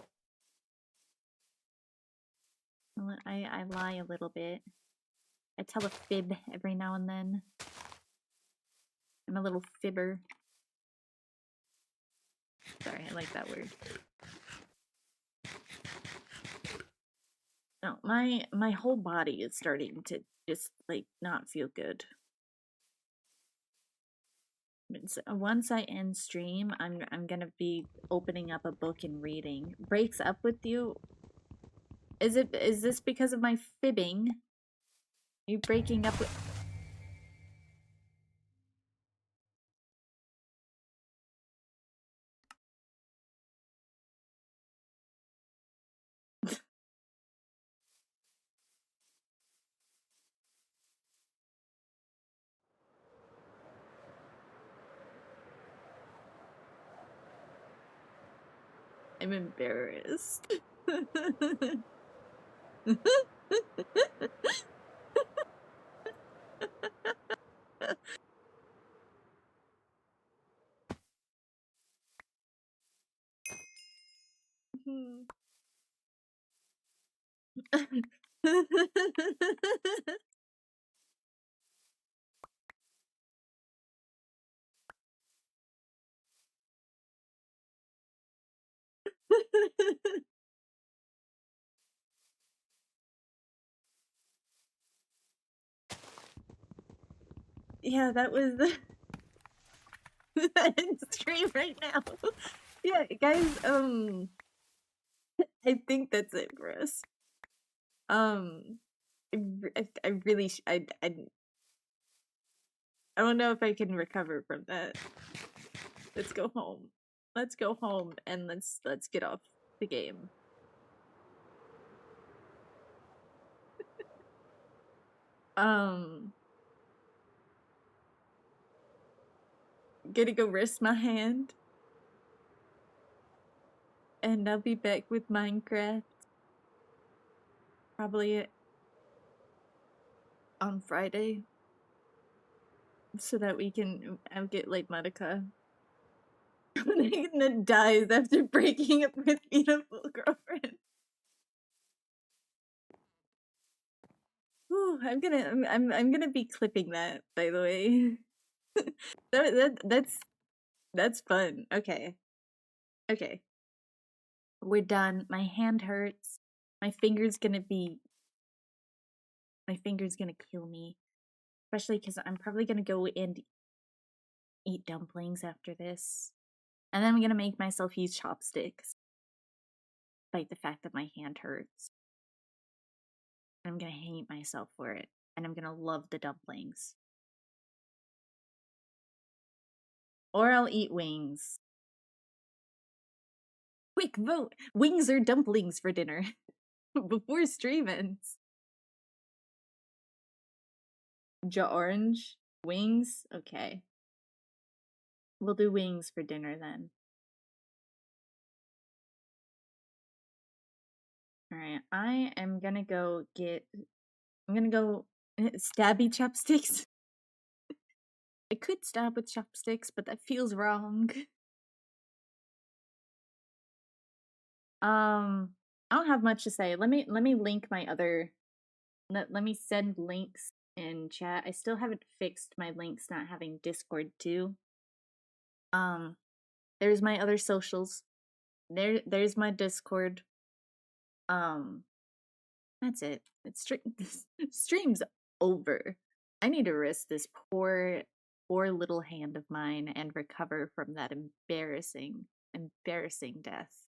I lie a little bit. I tell a fib every now and then. I'm a little fibber. Sorry, I like that word. No, my whole body is starting to just like not feel good. Once I end stream, I'm gonna be opening up a book and reading. Breaks up with you? Is this because of my fibbing? You breaking up with? I'm embarrassed. Yeah, that was in stream right now. Yeah, guys, I think that's it for us. I really I don't know if I can recover from that. Let's go home. Let's go home and let's get off the game. Gonna go rest my hand. And I'll be back with Minecraft. Probably on Friday. So that we can get like Monica. That dies after breaking up with beautiful girlfriend. Ooh, I'm gonna be clipping that, by the way. That's fun. Okay. Okay. We're done. My hand hurts. My finger's gonna kill me. Especially because I'm probably gonna go and eat dumplings after this. And then I'm gonna make myself use chopsticks. Despite the fact that my hand hurts. I'm gonna hate myself for it. And I'm gonna love the dumplings. Or I'll eat wings. Quick vote! Wings or dumplings for dinner? Before stream ends. Orange? Wings? Okay. We'll do wings for dinner then. Alright, I'm gonna go stabby chopsticks. I could stab with chopsticks, but that feels wrong. I don't have much to say. Let me link my other let me send links in chat. I still haven't fixed my links not having Discord too. There's my other socials. There's my Discord. That's it. This stream's over. I need to rest this poor little hand of mine and recover from that embarrassing death.